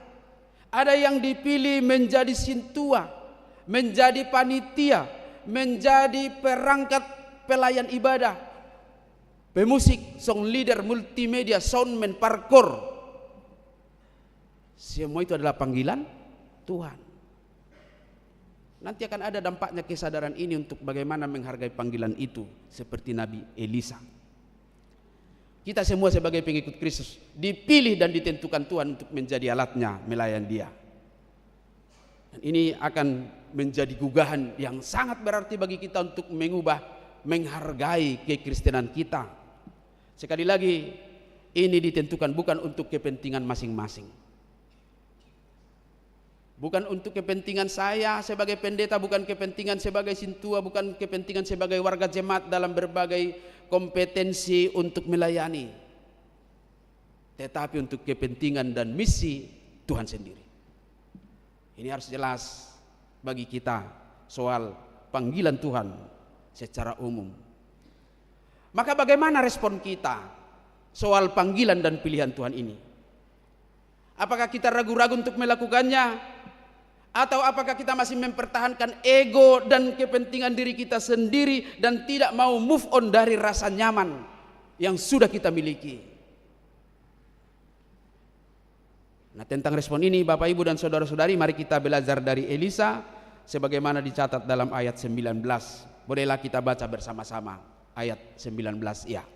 ada yang dipilih menjadi sintua, menjadi panitia, menjadi perangkat pelayan ibadah, pemusik, song leader, multimedia, soundman, parkour. Semua itu adalah panggilan Tuhan. Nanti akan ada dampaknya kesadaran ini untuk bagaimana menghargai panggilan itu, seperti Nabi Elisa. Kita semua sebagai pengikut Kristus dipilih dan ditentukan Tuhan untuk menjadi alatnya melayan Dia. Dan ini akan menjadi gugahan yang sangat berarti bagi kita untuk mengubah, menghargai kekristenan kita. Sekali lagi, ini ditentukan bukan untuk kepentingan masing-masing. Bukan untuk kepentingan saya sebagai pendeta, bukan kepentingan sebagai sintua, bukan kepentingan sebagai warga jemaat dalam berbagai kompetensi untuk melayani, tetapi untuk kepentingan dan misi Tuhan sendiri. Ini harus jelas bagi kita soal panggilan Tuhan secara umum. Maka bagaimana respon kita soal panggilan dan pilihan Tuhan ini? Apakah kita ragu-ragu untuk melakukannya? Atau apakah kita masih mempertahankan ego dan kepentingan diri kita sendiri dan tidak mau move on dari rasa nyaman yang sudah kita miliki? Nah, tentang respon ini Bapak Ibu dan saudara-saudari, mari kita belajar dari Elisa sebagaimana dicatat dalam ayat 19. Bolehlah kita baca bersama-sama ayat 19 ya.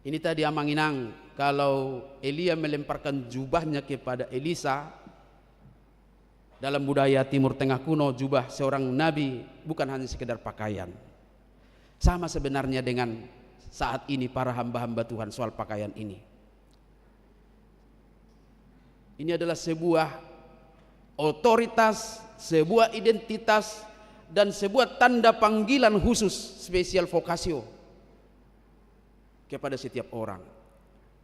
Ini tadi amanginang, kalau Elia melemparkan jubahnya kepada Elisa, dalam budaya Timur Tengah kuno jubah seorang nabi bukan hanya sekedar pakaian. Sama sebenarnya dengan saat ini para hamba-hamba Tuhan soal pakaian ini. Ini adalah sebuah otoritas, sebuah identitas, dan sebuah tanda panggilan khusus, spesial vokasio kepada setiap orang.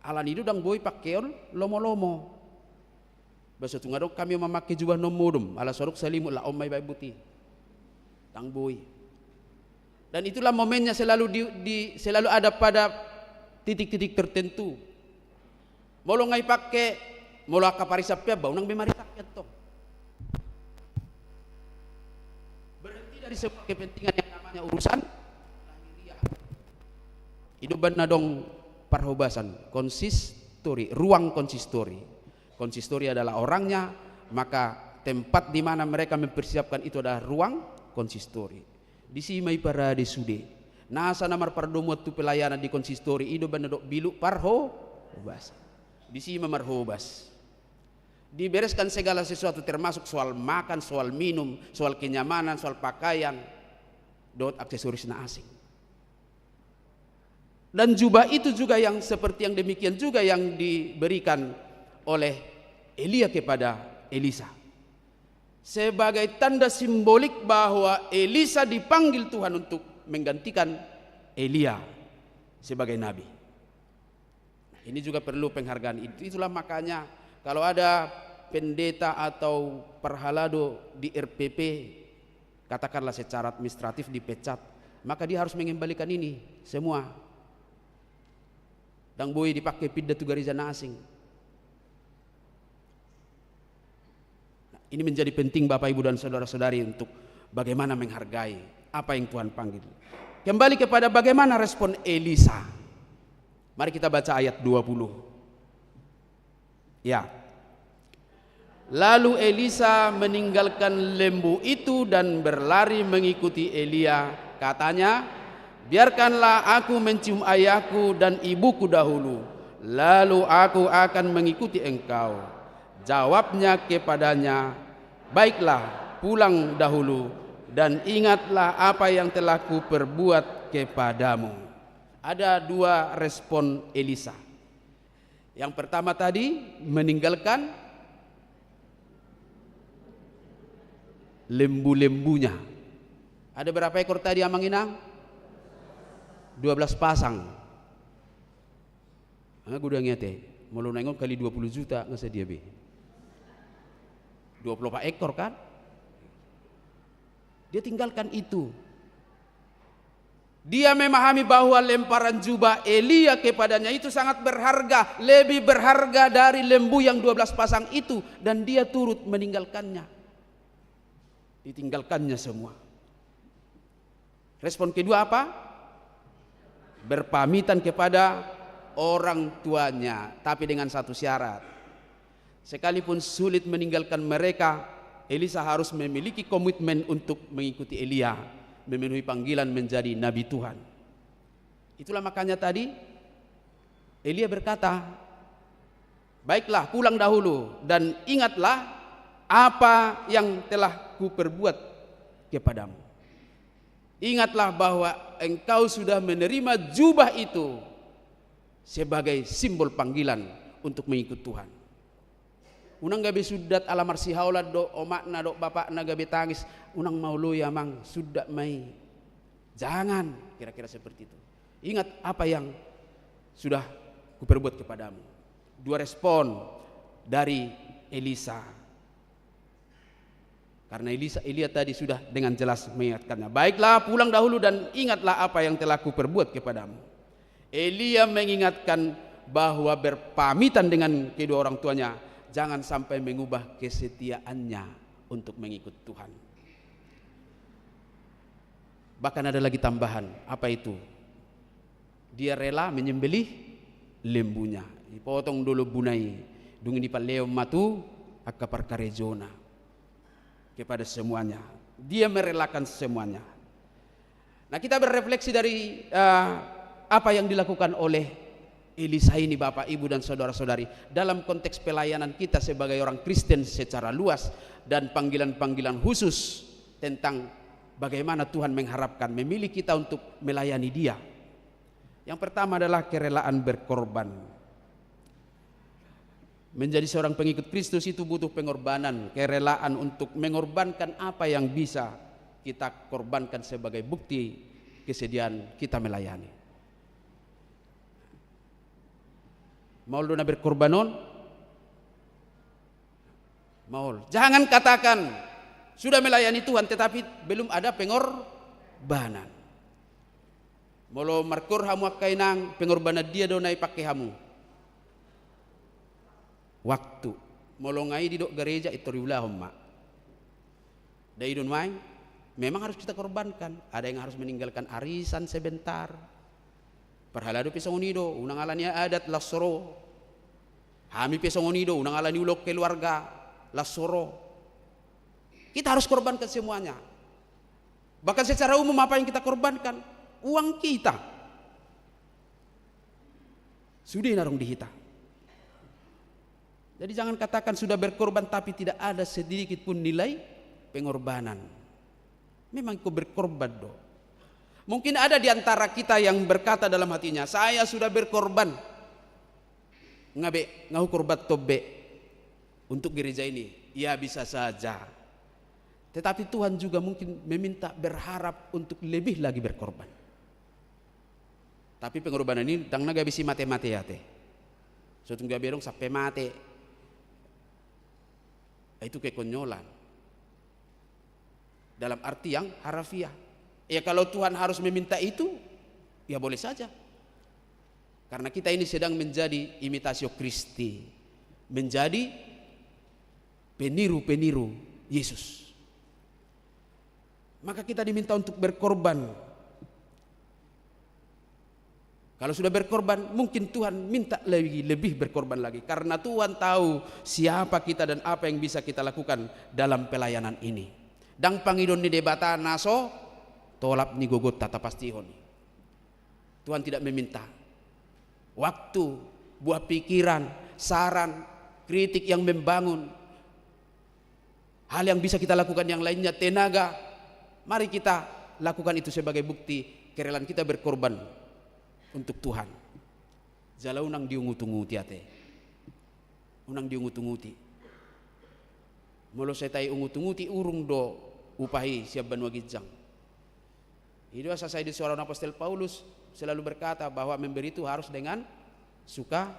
Alan itu dang boy pakeon lomo-lomo. Bahasa tungadok kami memakai jubah nomodum ala sorok salimut la omai bai buti. Dang boy. Dan itulah momennya selalu selalu ada pada titik-titik tertentu. Molo ngai pakai molo akaparisapya baunang memaritakya to. Berhenti dari semua kepentingan yang namanya urusan lahiriah. Hidupan na dong parhobasan, konsistori, ruang konsistori. Konsistori adalah orangnya, maka tempat di mana mereka mempersiapkan itu adalah ruang konsistori. Di simai para de sude. Nasa namar pardomo tu pelayanan di konsistori hidupan na dok bilu parhobasan. Di sini marhobas. Dibereskan segala sesuatu termasuk soal makan, soal minum, soal kenyamanan, soal pakaian, dot aksesoris na asing. Dan jubah itu juga yang seperti yang demikian juga yang diberikan oleh Elia kepada Elisa. Sebagai tanda simbolik bahwa Elisa dipanggil Tuhan untuk menggantikan Elia sebagai nabi. Ini juga perlu penghargaan. Itulah makanya kalau ada pendeta atau perhalado di RPP, katakanlah secara administratif dipecat, maka dia harus mengembalikan ini semua. Dan boleh dipakai pindah tu garizan asing. Nah, ini menjadi penting Bapak Ibu dan saudara-saudari untuk bagaimana menghargai apa yang Tuhan panggil. Kembali kepada bagaimana respon Elisa. Mari kita baca ayat 20. Ya. Lalu Elisa meninggalkan lembu itu dan berlari mengikuti Elia. Katanya, biarkanlah aku mencium ayahku dan ibuku dahulu, lalu aku akan mengikuti engkau. Jawabnya kepadanya, baiklah, pulang dahulu dan ingatlah apa yang telah kuperbuat kepadamu. Ada dua respon Elisa. Yang pertama tadi meninggalkan lembu-lembunya. Ada berapa ekor tadi Amang Inang? 12 pasang. Aku udah ngete, mau nengok kali 20 juta nggak dia be. 24 ekor kan? Dia tinggalkan itu. Dia memahami bahwa lemparan jubah Elia kepadanya itu sangat berharga, lebih berharga dari lembu yang 12 pasang itu, dan dia turut meninggalkannya. Ditinggalkannya semua. Respon kedua apa? Berpamitan kepada orang tuanya, tapi dengan satu syarat. Sekalipun sulit meninggalkan mereka, Elisa harus memiliki komitmen untuk mengikuti Elia, memenuhi panggilan menjadi nabi Tuhan. Itulah makanya tadi Elia berkata, baiklah, pulang dahulu dan ingatlah apa yang telah kuperbuat kepadamu. Ingatlah bahwa engkau sudah menerima jubah itu sebagai simbol panggilan untuk mengikut Tuhan. Unang gabe sudat alamar si haula do omakna do bapakna gabe tangis, unang mau lu ya mang sudah mai. Jangan, kira-kira seperti itu. Ingat apa yang sudah kuperbuat kepadamu. Dua respon dari Elisa. Karena Elia tadi sudah dengan jelas mengingatkannya. Baiklah, pulang dahulu dan ingatlah apa yang telah kuperbuat kepadamu. Elia mengingatkan bahwa berpamitan dengan kedua orang tuanya jangan sampai mengubah kesetiaannya untuk mengikut Tuhan. Bahkan ada lagi tambahan, apa itu? Dia rela menyembelih lembunya. Dipotong dulu bunai, dung ini paleo matu akapar karejona kepada semuanya. Dia merelakan semuanya. Nah, kita berefleksi dari apa yang dilakukan oleh Elisa ini, Bapak, Ibu dan saudara-saudari, dalam konteks pelayanan kita sebagai orang Kristen secara luas dan panggilan-panggilan khusus tentang bagaimana Tuhan mengharapkan memilih kita untuk melayani Dia. Yang pertama adalah kerelaan berkorban. Menjadi seorang pengikut Kristus itu butuh pengorbanan, kerelaan untuk mengorbankan apa yang bisa kita korbankan sebagai bukti kesediaan kita melayani. Maul dona berkorbanon? Maul. Jangan katakan sudah melayani Tuhan tetapi belum ada pengorbanan. Molo markur hamu kainang pengorbanan dia donai pakai hamu. waktu. Molongai di dok gereja itu riulah homma. Daidun main, memang harus kita korbankan. Ada yang harus meninggalkan arisan sebentar. Perhalado pesongonido, unang alani adat lasoro. Hami pesongonido, unang alani ulok keluarga lasoro. Kita harus korbankan semuanya. Bahkan secara umum apa yang kita korbankan? Uang kita. Sudah narung di kita. Jadi jangan katakan sudah berkorban tapi tidak ada sedikit pun nilai pengorbanan. Memang kau berkorban do. Mungkin ada di antara kita yang berkata dalam hatinya, saya sudah berkorban. Ngahu korban tobe untuk gereja ini. Ya bisa saja. Tetapi Tuhan juga mungkin meminta berharap untuk lebih lagi berkorban. Tapi pengorbanan ini tang naga bisi mate-mate ya teh. Suatu nggak berong sampai mate. Itu kekonyolan. Dalam arti yang harafiah. Ya kalau Tuhan harus meminta itu, ya boleh saja. Karena kita ini sedang menjadi imitasio Kristi. Menjadi peniru-peniru Yesus. Maka kita diminta untuk berkorban. Kalau sudah berkorban, mungkin Tuhan minta lebih berkorban lagi. Karena Tuhan tahu siapa kita dan apa yang bisa kita lakukan dalam pelayanan ini. Dang pangidon ni debata naso, tolap ni gogot tata pastihon. Tuhan tidak meminta waktu, buah pikiran, saran, kritik yang membangun. Hal yang bisa kita lakukan yang lainnya, tenaga. Mari kita lakukan itu sebagai bukti kerelaan kita berkorban untuk Tuhan. Jala unang diungut-unguti ate. Unang diungut-unguti. Molo setai ungut-unguti urung do upahi siap banua gijang. Itu asal saya di seorang apostol Paulus selalu berkata bahwa memberi itu harus dengan suka.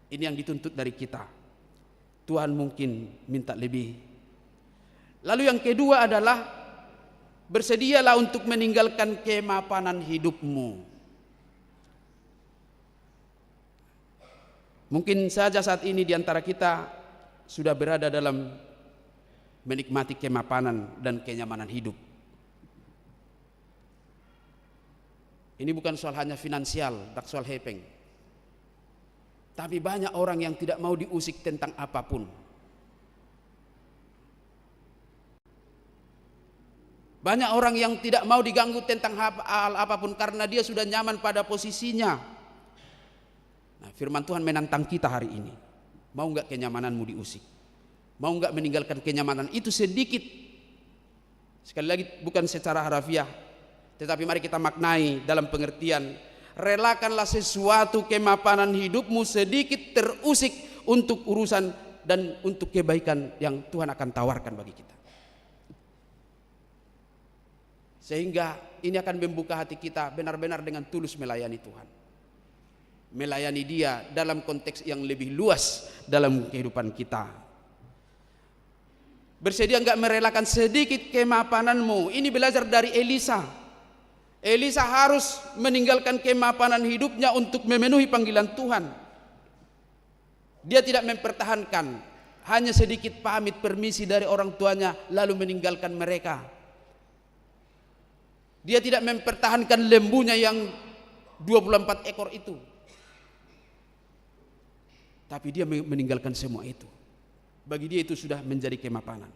Ini yang dituntut dari kita. Tuhan mungkin minta lebih. Lalu yang kedua adalah bersedialah untuk meninggalkan kemapanan hidupmu. Mungkin saja saat ini di antara kita sudah berada dalam menikmati kemapanan dan kenyamanan hidup. Ini bukan soal hanya finansial, tak soal hepeng. Tapi banyak orang yang tidak mau diusik tentang apapun. Banyak orang yang tidak mau diganggu tentang hal apapun karena dia sudah nyaman pada posisinya. Nah, firman Tuhan menantang kita hari ini. Mau enggak kenyamananmu diusik? Mau enggak meninggalkan kenyamanan itu sedikit? Sekali lagi bukan secara harafiah, tetapi mari kita maknai dalam pengertian. Relakanlah sesuatu kemapanan hidupmu sedikit terusik untuk urusan dan untuk kebaikan yang Tuhan akan tawarkan bagi kita. Sehingga ini akan membuka hati kita benar-benar dengan tulus melayani Tuhan. Melayani Dia dalam konteks yang lebih luas dalam kehidupan kita. Bersedia enggak merelakan sedikit kemapananmu? Ini belajar dari Elisa. Elisa harus meninggalkan kemapanan hidupnya untuk memenuhi panggilan Tuhan. Dia tidak mempertahankan, hanya sedikit pamit permisi dari orang tuanya lalu meninggalkan mereka. Dia tidak mempertahankan lembunya yang 24 ekor itu. Tapi dia meninggalkan semua itu. Bagi dia itu sudah menjadi kemapanan.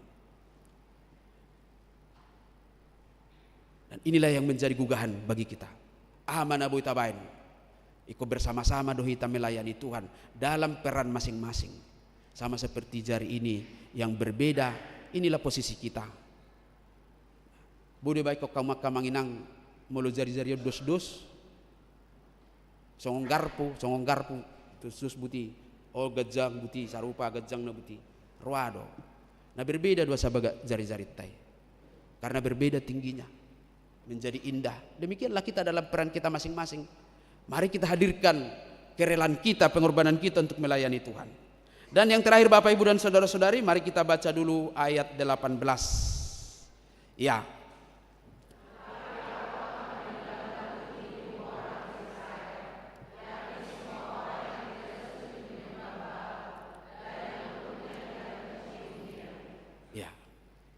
Dan inilah yang menjadi gugahan bagi kita. Aman abu tabain. Ikut bersama-sama doh kita melayani Tuhan dalam peran masing-masing. Sama seperti jari ini yang berbeda, inilah posisi kita. Bude baik kok kamu kamanginang mulu jari-jari dos-dos. Songong garpu, terus buti. Oh gajang buti, sarupa gajang na buti. Ruado. Nah berbeda dua sabaga jari-jari tai. Karena berbeda tingginya. Menjadi indah. Demikianlah kita dalam peran kita masing-masing. Mari kita hadirkan kerelaan kita, pengorbanan kita untuk melayani Tuhan. Dan yang terakhir Bapak Ibu dan Saudara-saudari, mari kita baca dulu ayat 18. Ya.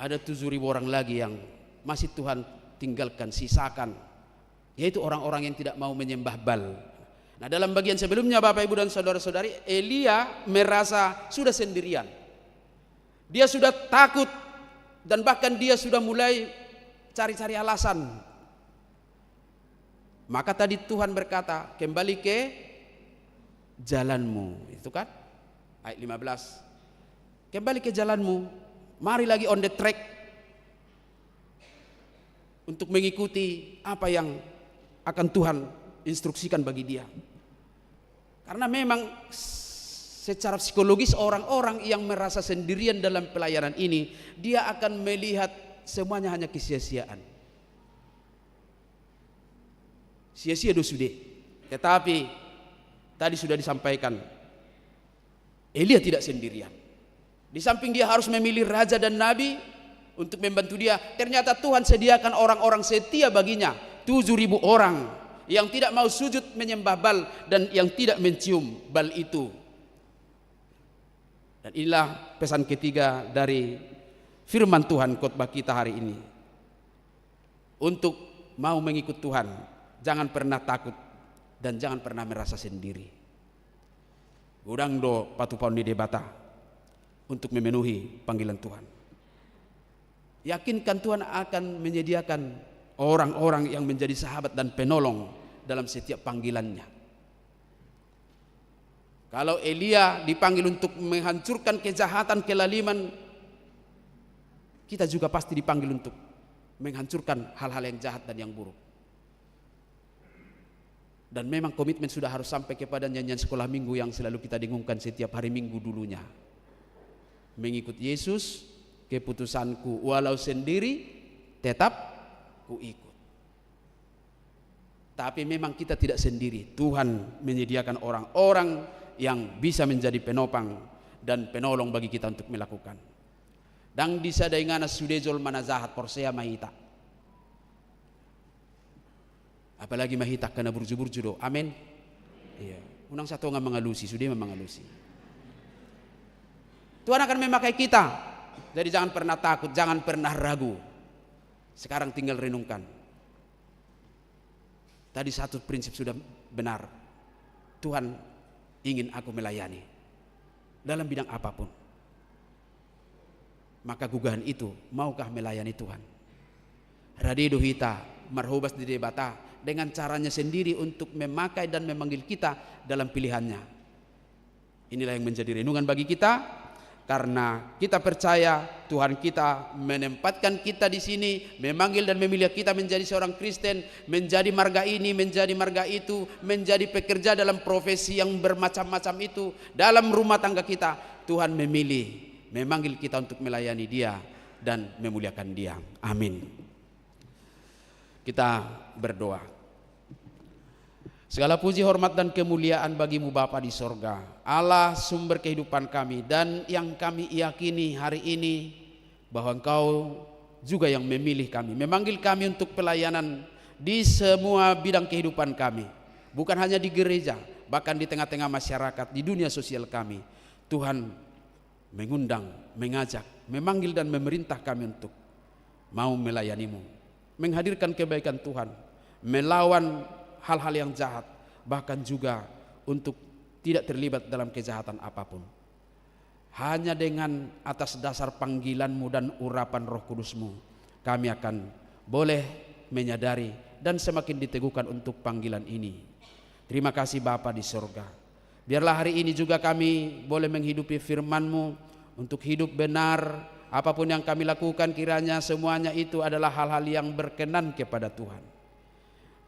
ada 7.000 orang lagi yang masih Tuhan tinggalkan, sisakan, yaitu orang-orang yang tidak mau menyembah Baal. Nah, dalam bagian sebelumnya Bapak Ibu dan saudara-saudari, Elia merasa sudah sendirian. Dia sudah takut dan bahkan dia sudah mulai cari-cari alasan. Maka tadi Tuhan berkata, kembali ke jalanmu, itu kan ayat 15. Kembali ke jalanmu, mari lagi on the track untuk mengikuti apa yang akan Tuhan instruksikan bagi dia. Karena memang secara psikologis orang-orang yang merasa sendirian dalam pelayanan ini, dia akan melihat semuanya hanya kesia-siaan. Sia-sia dosude. Tetapi tadi sudah disampaikan, Elia tidak sendirian. Di samping dia harus memilih raja dan nabi untuk membantu dia, ternyata Tuhan sediakan orang-orang setia baginya, 7.000 orang yang tidak mau sujud menyembah Baal dan yang tidak mencium Baal itu. Dan inilah pesan ketiga dari firman Tuhan khotbah kita hari ini. Untuk mau mengikut Tuhan, jangan pernah takut dan jangan pernah merasa sendiri. Gudang do patupon di debata untuk memenuhi panggilan Tuhan. Yakinkan Tuhan akan menyediakan orang-orang yang menjadi sahabat dan penolong dalam setiap panggilannya. Kalau Elia dipanggil untuk menghancurkan kejahatan, kelaliman, kita juga pasti dipanggil untuk menghancurkan hal-hal yang jahat dan yang buruk. Dan memang komitmen sudah harus sampai kepada nyanyian sekolah minggu yang selalu kita dengungkan setiap hari Minggu dulunya. Mengikut Yesus, keputusanku walau sendiri tetap kuikut. Tapi memang kita tidak sendiri. Tuhan menyediakan orang-orang yang bisa menjadi penopang dan penolong bagi kita untuk melakukan. Dang disadaingana sudejol manazahat porsea mahita. Apalagi mahita kena burju-burju do. Amin. Iya. Unang satu nga mengalusi, sudah mengalusi. Tuhan akan memakai kita. Jadi jangan pernah takut, jangan pernah ragu. Sekarang tinggal renungkan. Tadi satu prinsip sudah benar. Tuhan ingin aku melayani dalam bidang apapun. Maka gugahan itu, maukah melayani Tuhan? Radido hita marhubas di debata dengan caranya sendiri untuk memakai dan memanggil kita dalam pilihannya. Inilah yang menjadi renungan bagi kita. Karena kita percaya Tuhan kita menempatkan kita di sini, memanggil dan memilih kita menjadi seorang Kristen, menjadi marga ini, menjadi marga itu, menjadi pekerja dalam profesi yang bermacam-macam itu, dalam rumah tangga kita. Tuhan memilih, memanggil kita untuk melayani Dia dan memuliakan Dia. Amin. Kita berdoa. Segala puji, hormat dan kemuliaan bagimu Bapa di sorga, Allah sumber kehidupan kami, dan yang kami yakini hari ini bahwa Engkau juga yang memilih kami, memanggil kami untuk pelayanan di semua bidang kehidupan kami, bukan hanya di gereja, bahkan di tengah-tengah masyarakat, di dunia sosial kami. Tuhan mengundang, mengajak, memanggil dan memerintah kami untuk mau melayanimu, menghadirkan kebaikan Tuhan, melawan hal-hal yang jahat, bahkan juga untuk tidak terlibat dalam kejahatan apapun. Hanya dengan atas dasar panggilanmu dan urapan Roh Kudusmu, kami akan boleh menyadari dan semakin diteguhkan untuk panggilan ini. Terima kasih Bapa di sorga. Biarlah hari ini juga kami boleh menghidupi firman-Mu untuk hidup benar. Apapun yang kami lakukan, kiranya semuanya itu adalah hal-hal yang berkenan kepada Tuhan.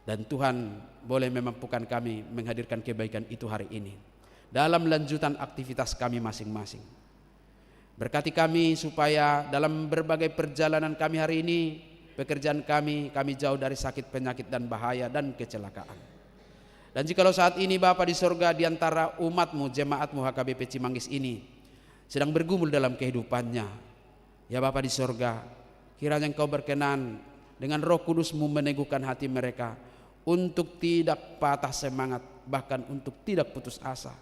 Dan Tuhan boleh memampukan kami menghadirkan kebaikan itu hari ini dalam lanjutan aktivitas kami masing-masing. Berkati kami supaya dalam berbagai perjalanan kami hari ini, pekerjaan kami jauh dari sakit, penyakit dan bahaya dan kecelakaan. Dan jikalau saat ini Bapa di sorga, di antara umat-Mu, jemaat-Mu HKBP Cimanggis ini sedang bergumul dalam kehidupannya, ya Bapa di sorga, kiranya Engkau berkenan dengan Roh Kudus-Mu meneguhkan hati mereka untuk tidak patah semangat, bahkan untuk tidak putus asa,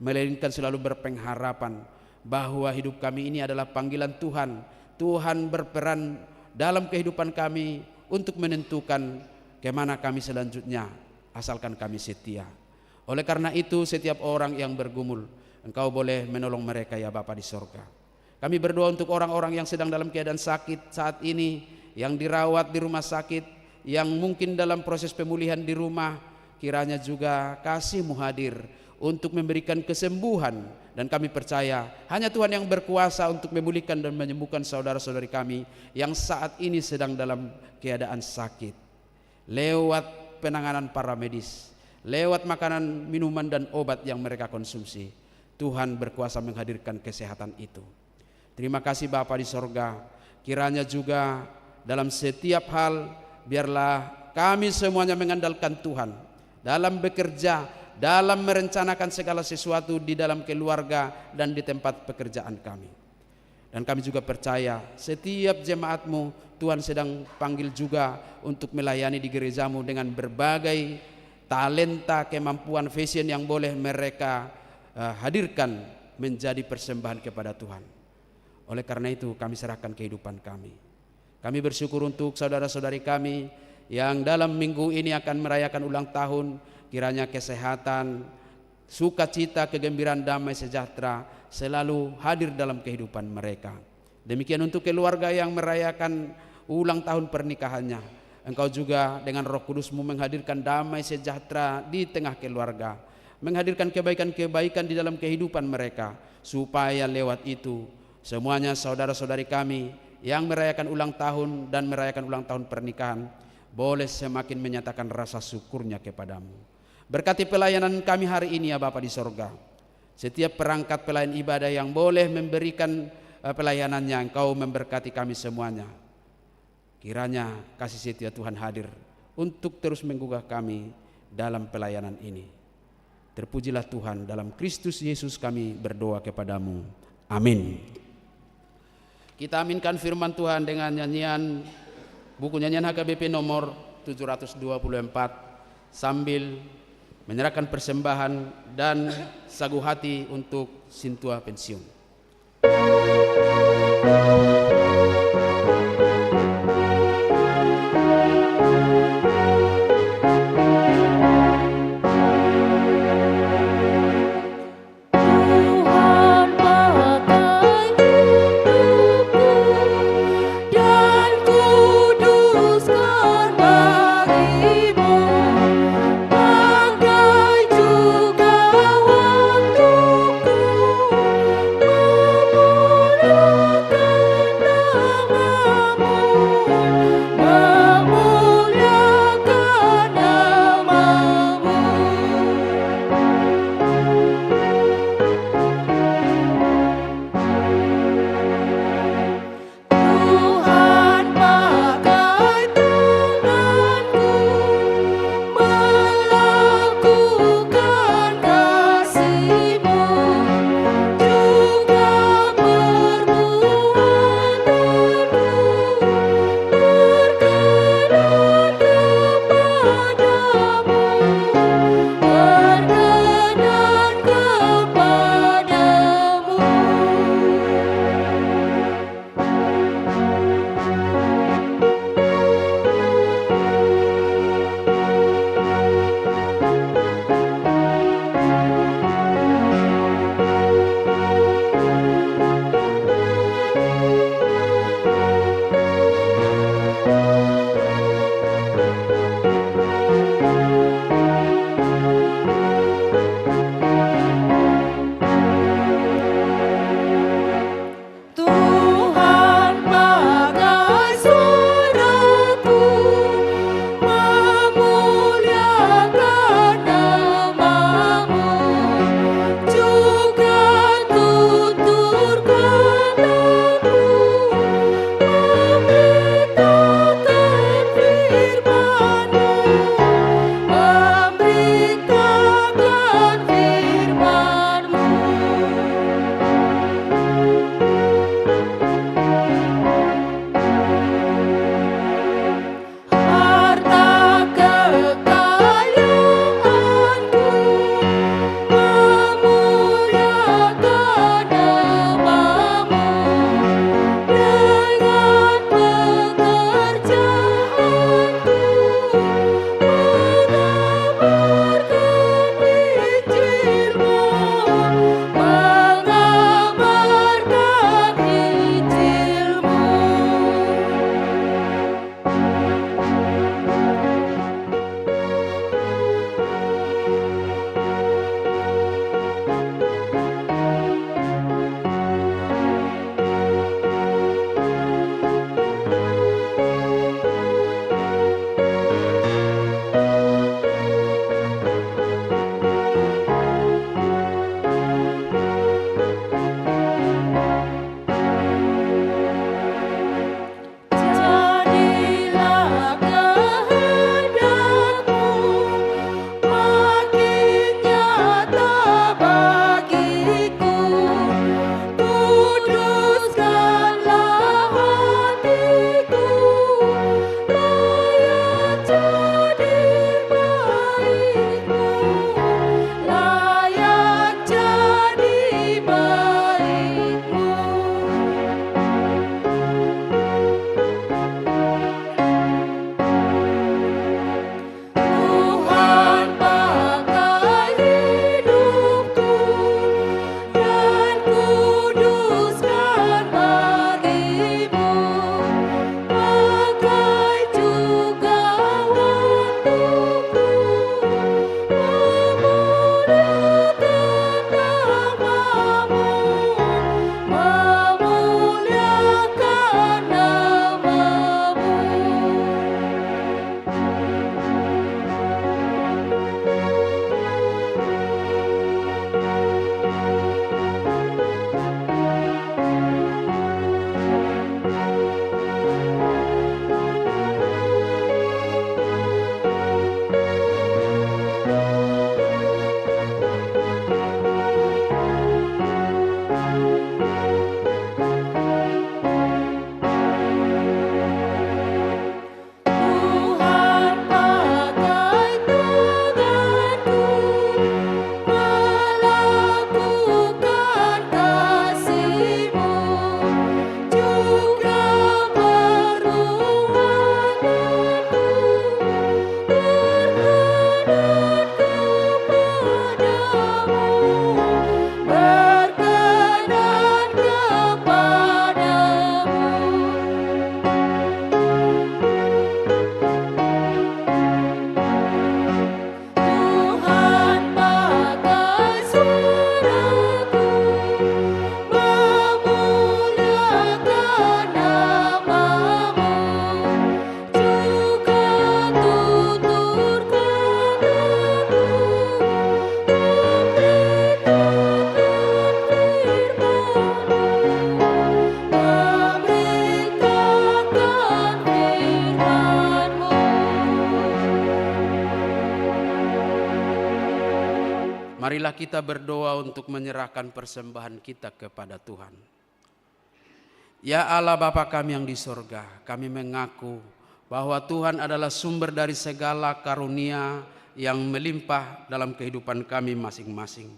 melainkan selalu berpengharapan bahwa hidup kami ini adalah panggilan Tuhan, Tuhan berperan dalam kehidupan kami untuk menentukan kemana kami selanjutnya, asalkan kami setia. Oleh karena itu setiap orang yang bergumul, Engkau boleh menolong mereka ya Bapa di sorga. Kami berdoa untuk orang-orang yang sedang dalam keadaan sakit saat ini, yang dirawat di rumah sakit, yang mungkin dalam proses pemulihan di rumah. Kiranya juga kasih-Mu hadir untuk memberikan kesembuhan, dan kami percaya hanya Tuhan yang berkuasa untuk memulihkan dan menyembuhkan saudara-saudari kami yang saat ini sedang dalam keadaan sakit. Lewat penanganan para medis, lewat makanan, minuman dan obat yang mereka konsumsi, Tuhan berkuasa menghadirkan kesehatan itu. Terima kasih Bapa di sorga. Kiranya juga dalam setiap hal biarlah kami semuanya mengandalkan Tuhan dalam bekerja, dalam merencanakan segala sesuatu di dalam keluarga dan di tempat pekerjaan kami. Dan kami juga percaya setiap jemaat-Mu Tuhan sedang panggil juga untuk melayani di gereja-Mu dengan berbagai talenta, kemampuan, vision yang boleh mereka hadirkan menjadi persembahan kepada Tuhan. Oleh karena itu kami serahkan kehidupan kami. Kami bersyukur untuk saudara-saudari kami yang dalam minggu ini akan merayakan ulang tahun. Kiranya kesehatan, sukacita, kegembiraan, damai sejahtera selalu hadir dalam kehidupan mereka. Demikian untuk keluarga yang merayakan ulang tahun pernikahannya. Engkau juga dengan Roh Kudus-Mu menghadirkan damai sejahtera di tengah keluarga, menghadirkan kebaikan-kebaikan di dalam kehidupan mereka, supaya lewat itu semuanya saudara-saudari kami yang merayakan ulang tahun dan merayakan ulang tahun pernikahan boleh semakin menyatakan rasa syukurnya kepadamu. Berkati pelayanan kami hari ini ya Bapa di sorga. Setiap perangkat pelayan ibadah yang boleh memberikan pelayanannya, Engkau memberkati kami semuanya. Kiranya kasih setia Tuhan hadir untuk terus menggugah kami dalam pelayanan ini. Terpujilah Tuhan, dalam Kristus Yesus kami berdoa kepadamu. Amin. Kita aminkan firman Tuhan dengan nyanyian, buku nyanyian HKBP nomor 724, sambil menyerahkan persembahan dan sagu hati untuk Sintua pensiun. Memuliakan marilah kita berdoa untuk menyerahkan persembahan kita kepada Tuhan. Ya Allah Bapa kami yang di surga, kami mengaku bahwa Tuhan adalah sumber dari segala karunia yang melimpah dalam kehidupan kami masing-masing.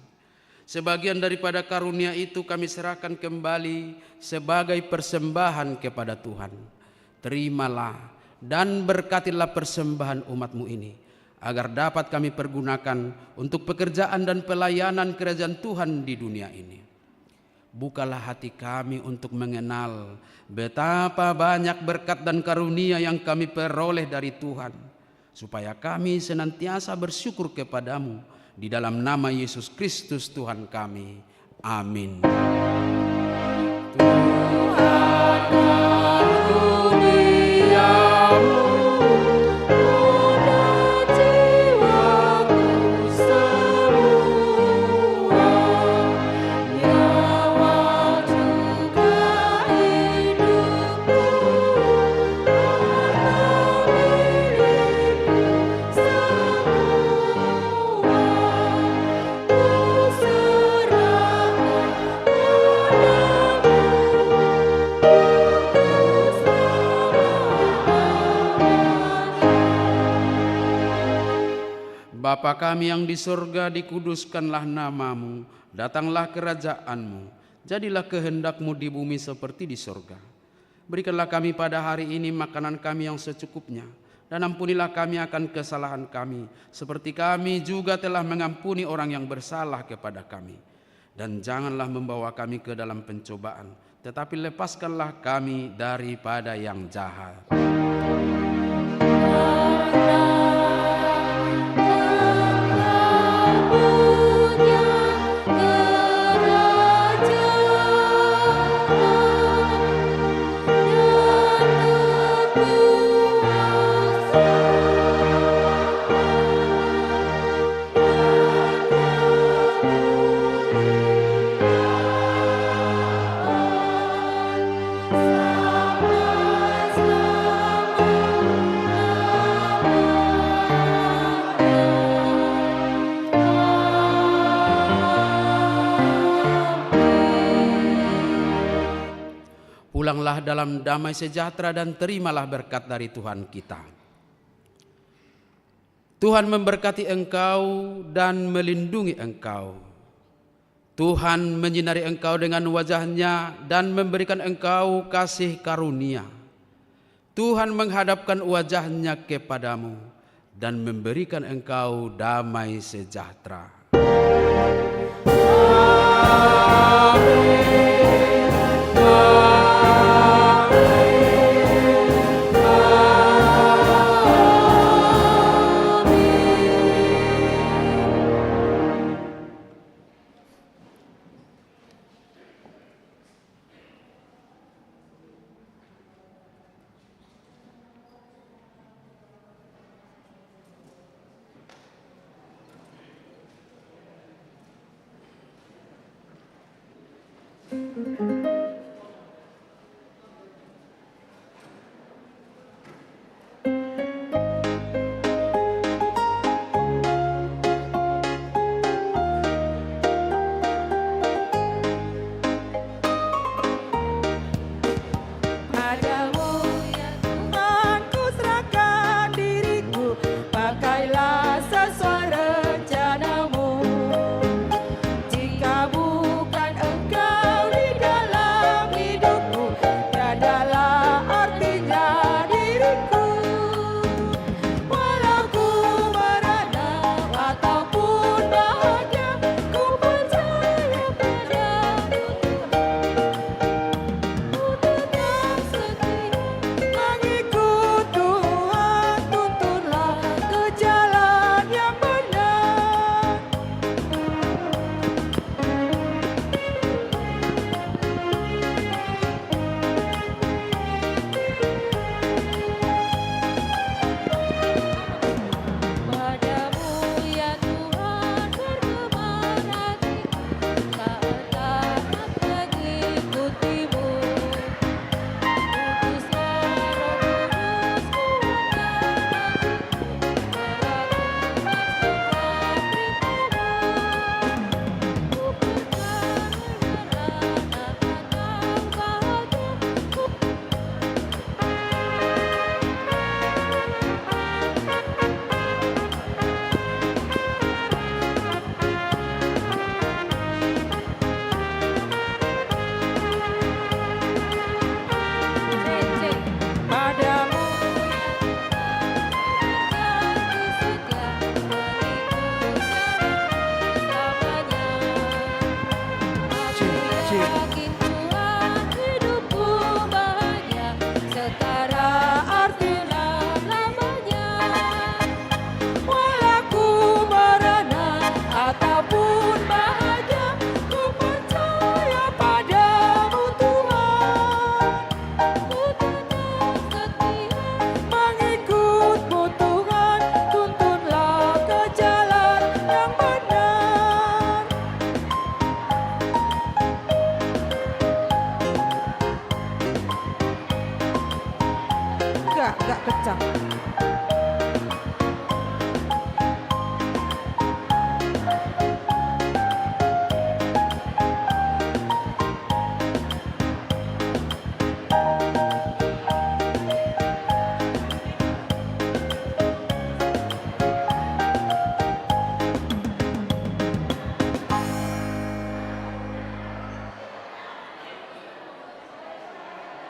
Sebagian daripada karunia itu kami serahkan kembali sebagai persembahan kepada Tuhan. Terimalah dan berkatilah persembahan umat-Mu ini, agar dapat kami pergunakan untuk pekerjaan dan pelayanan kerajaan Tuhan di dunia ini. Bukalah hati kami untuk mengenal betapa banyak berkat dan karunia yang kami peroleh dari Tuhan, supaya kami senantiasa bersyukur kepadamu di dalam nama Yesus Kristus Tuhan kami. Amin. Bapa kami yang di surga, dikuduskanlah namamu, datanglah kerajaanmu, jadilah kehendak-Mu di bumi seperti di surga. Berikanlah kami pada hari ini makanan kami yang secukupnya, dan ampunilah kami akan kesalahan kami, seperti kami juga telah mengampuni orang yang bersalah kepada kami. Dan janganlah membawa kami ke dalam pencobaan, tetapi lepaskanlah kami daripada yang jahat. Pulanglah dalam damai sejahtera dan terimalah berkat dari Tuhan kita. Tuhan memberkati engkau dan melindungi engkau. Tuhan menyinari engkau dengan wajah-Nya dan memberikan engkau kasih karunia. Tuhan menghadapkan wajah-Nya kepadamu dan memberikan engkau damai sejahtera. Amin. kasih.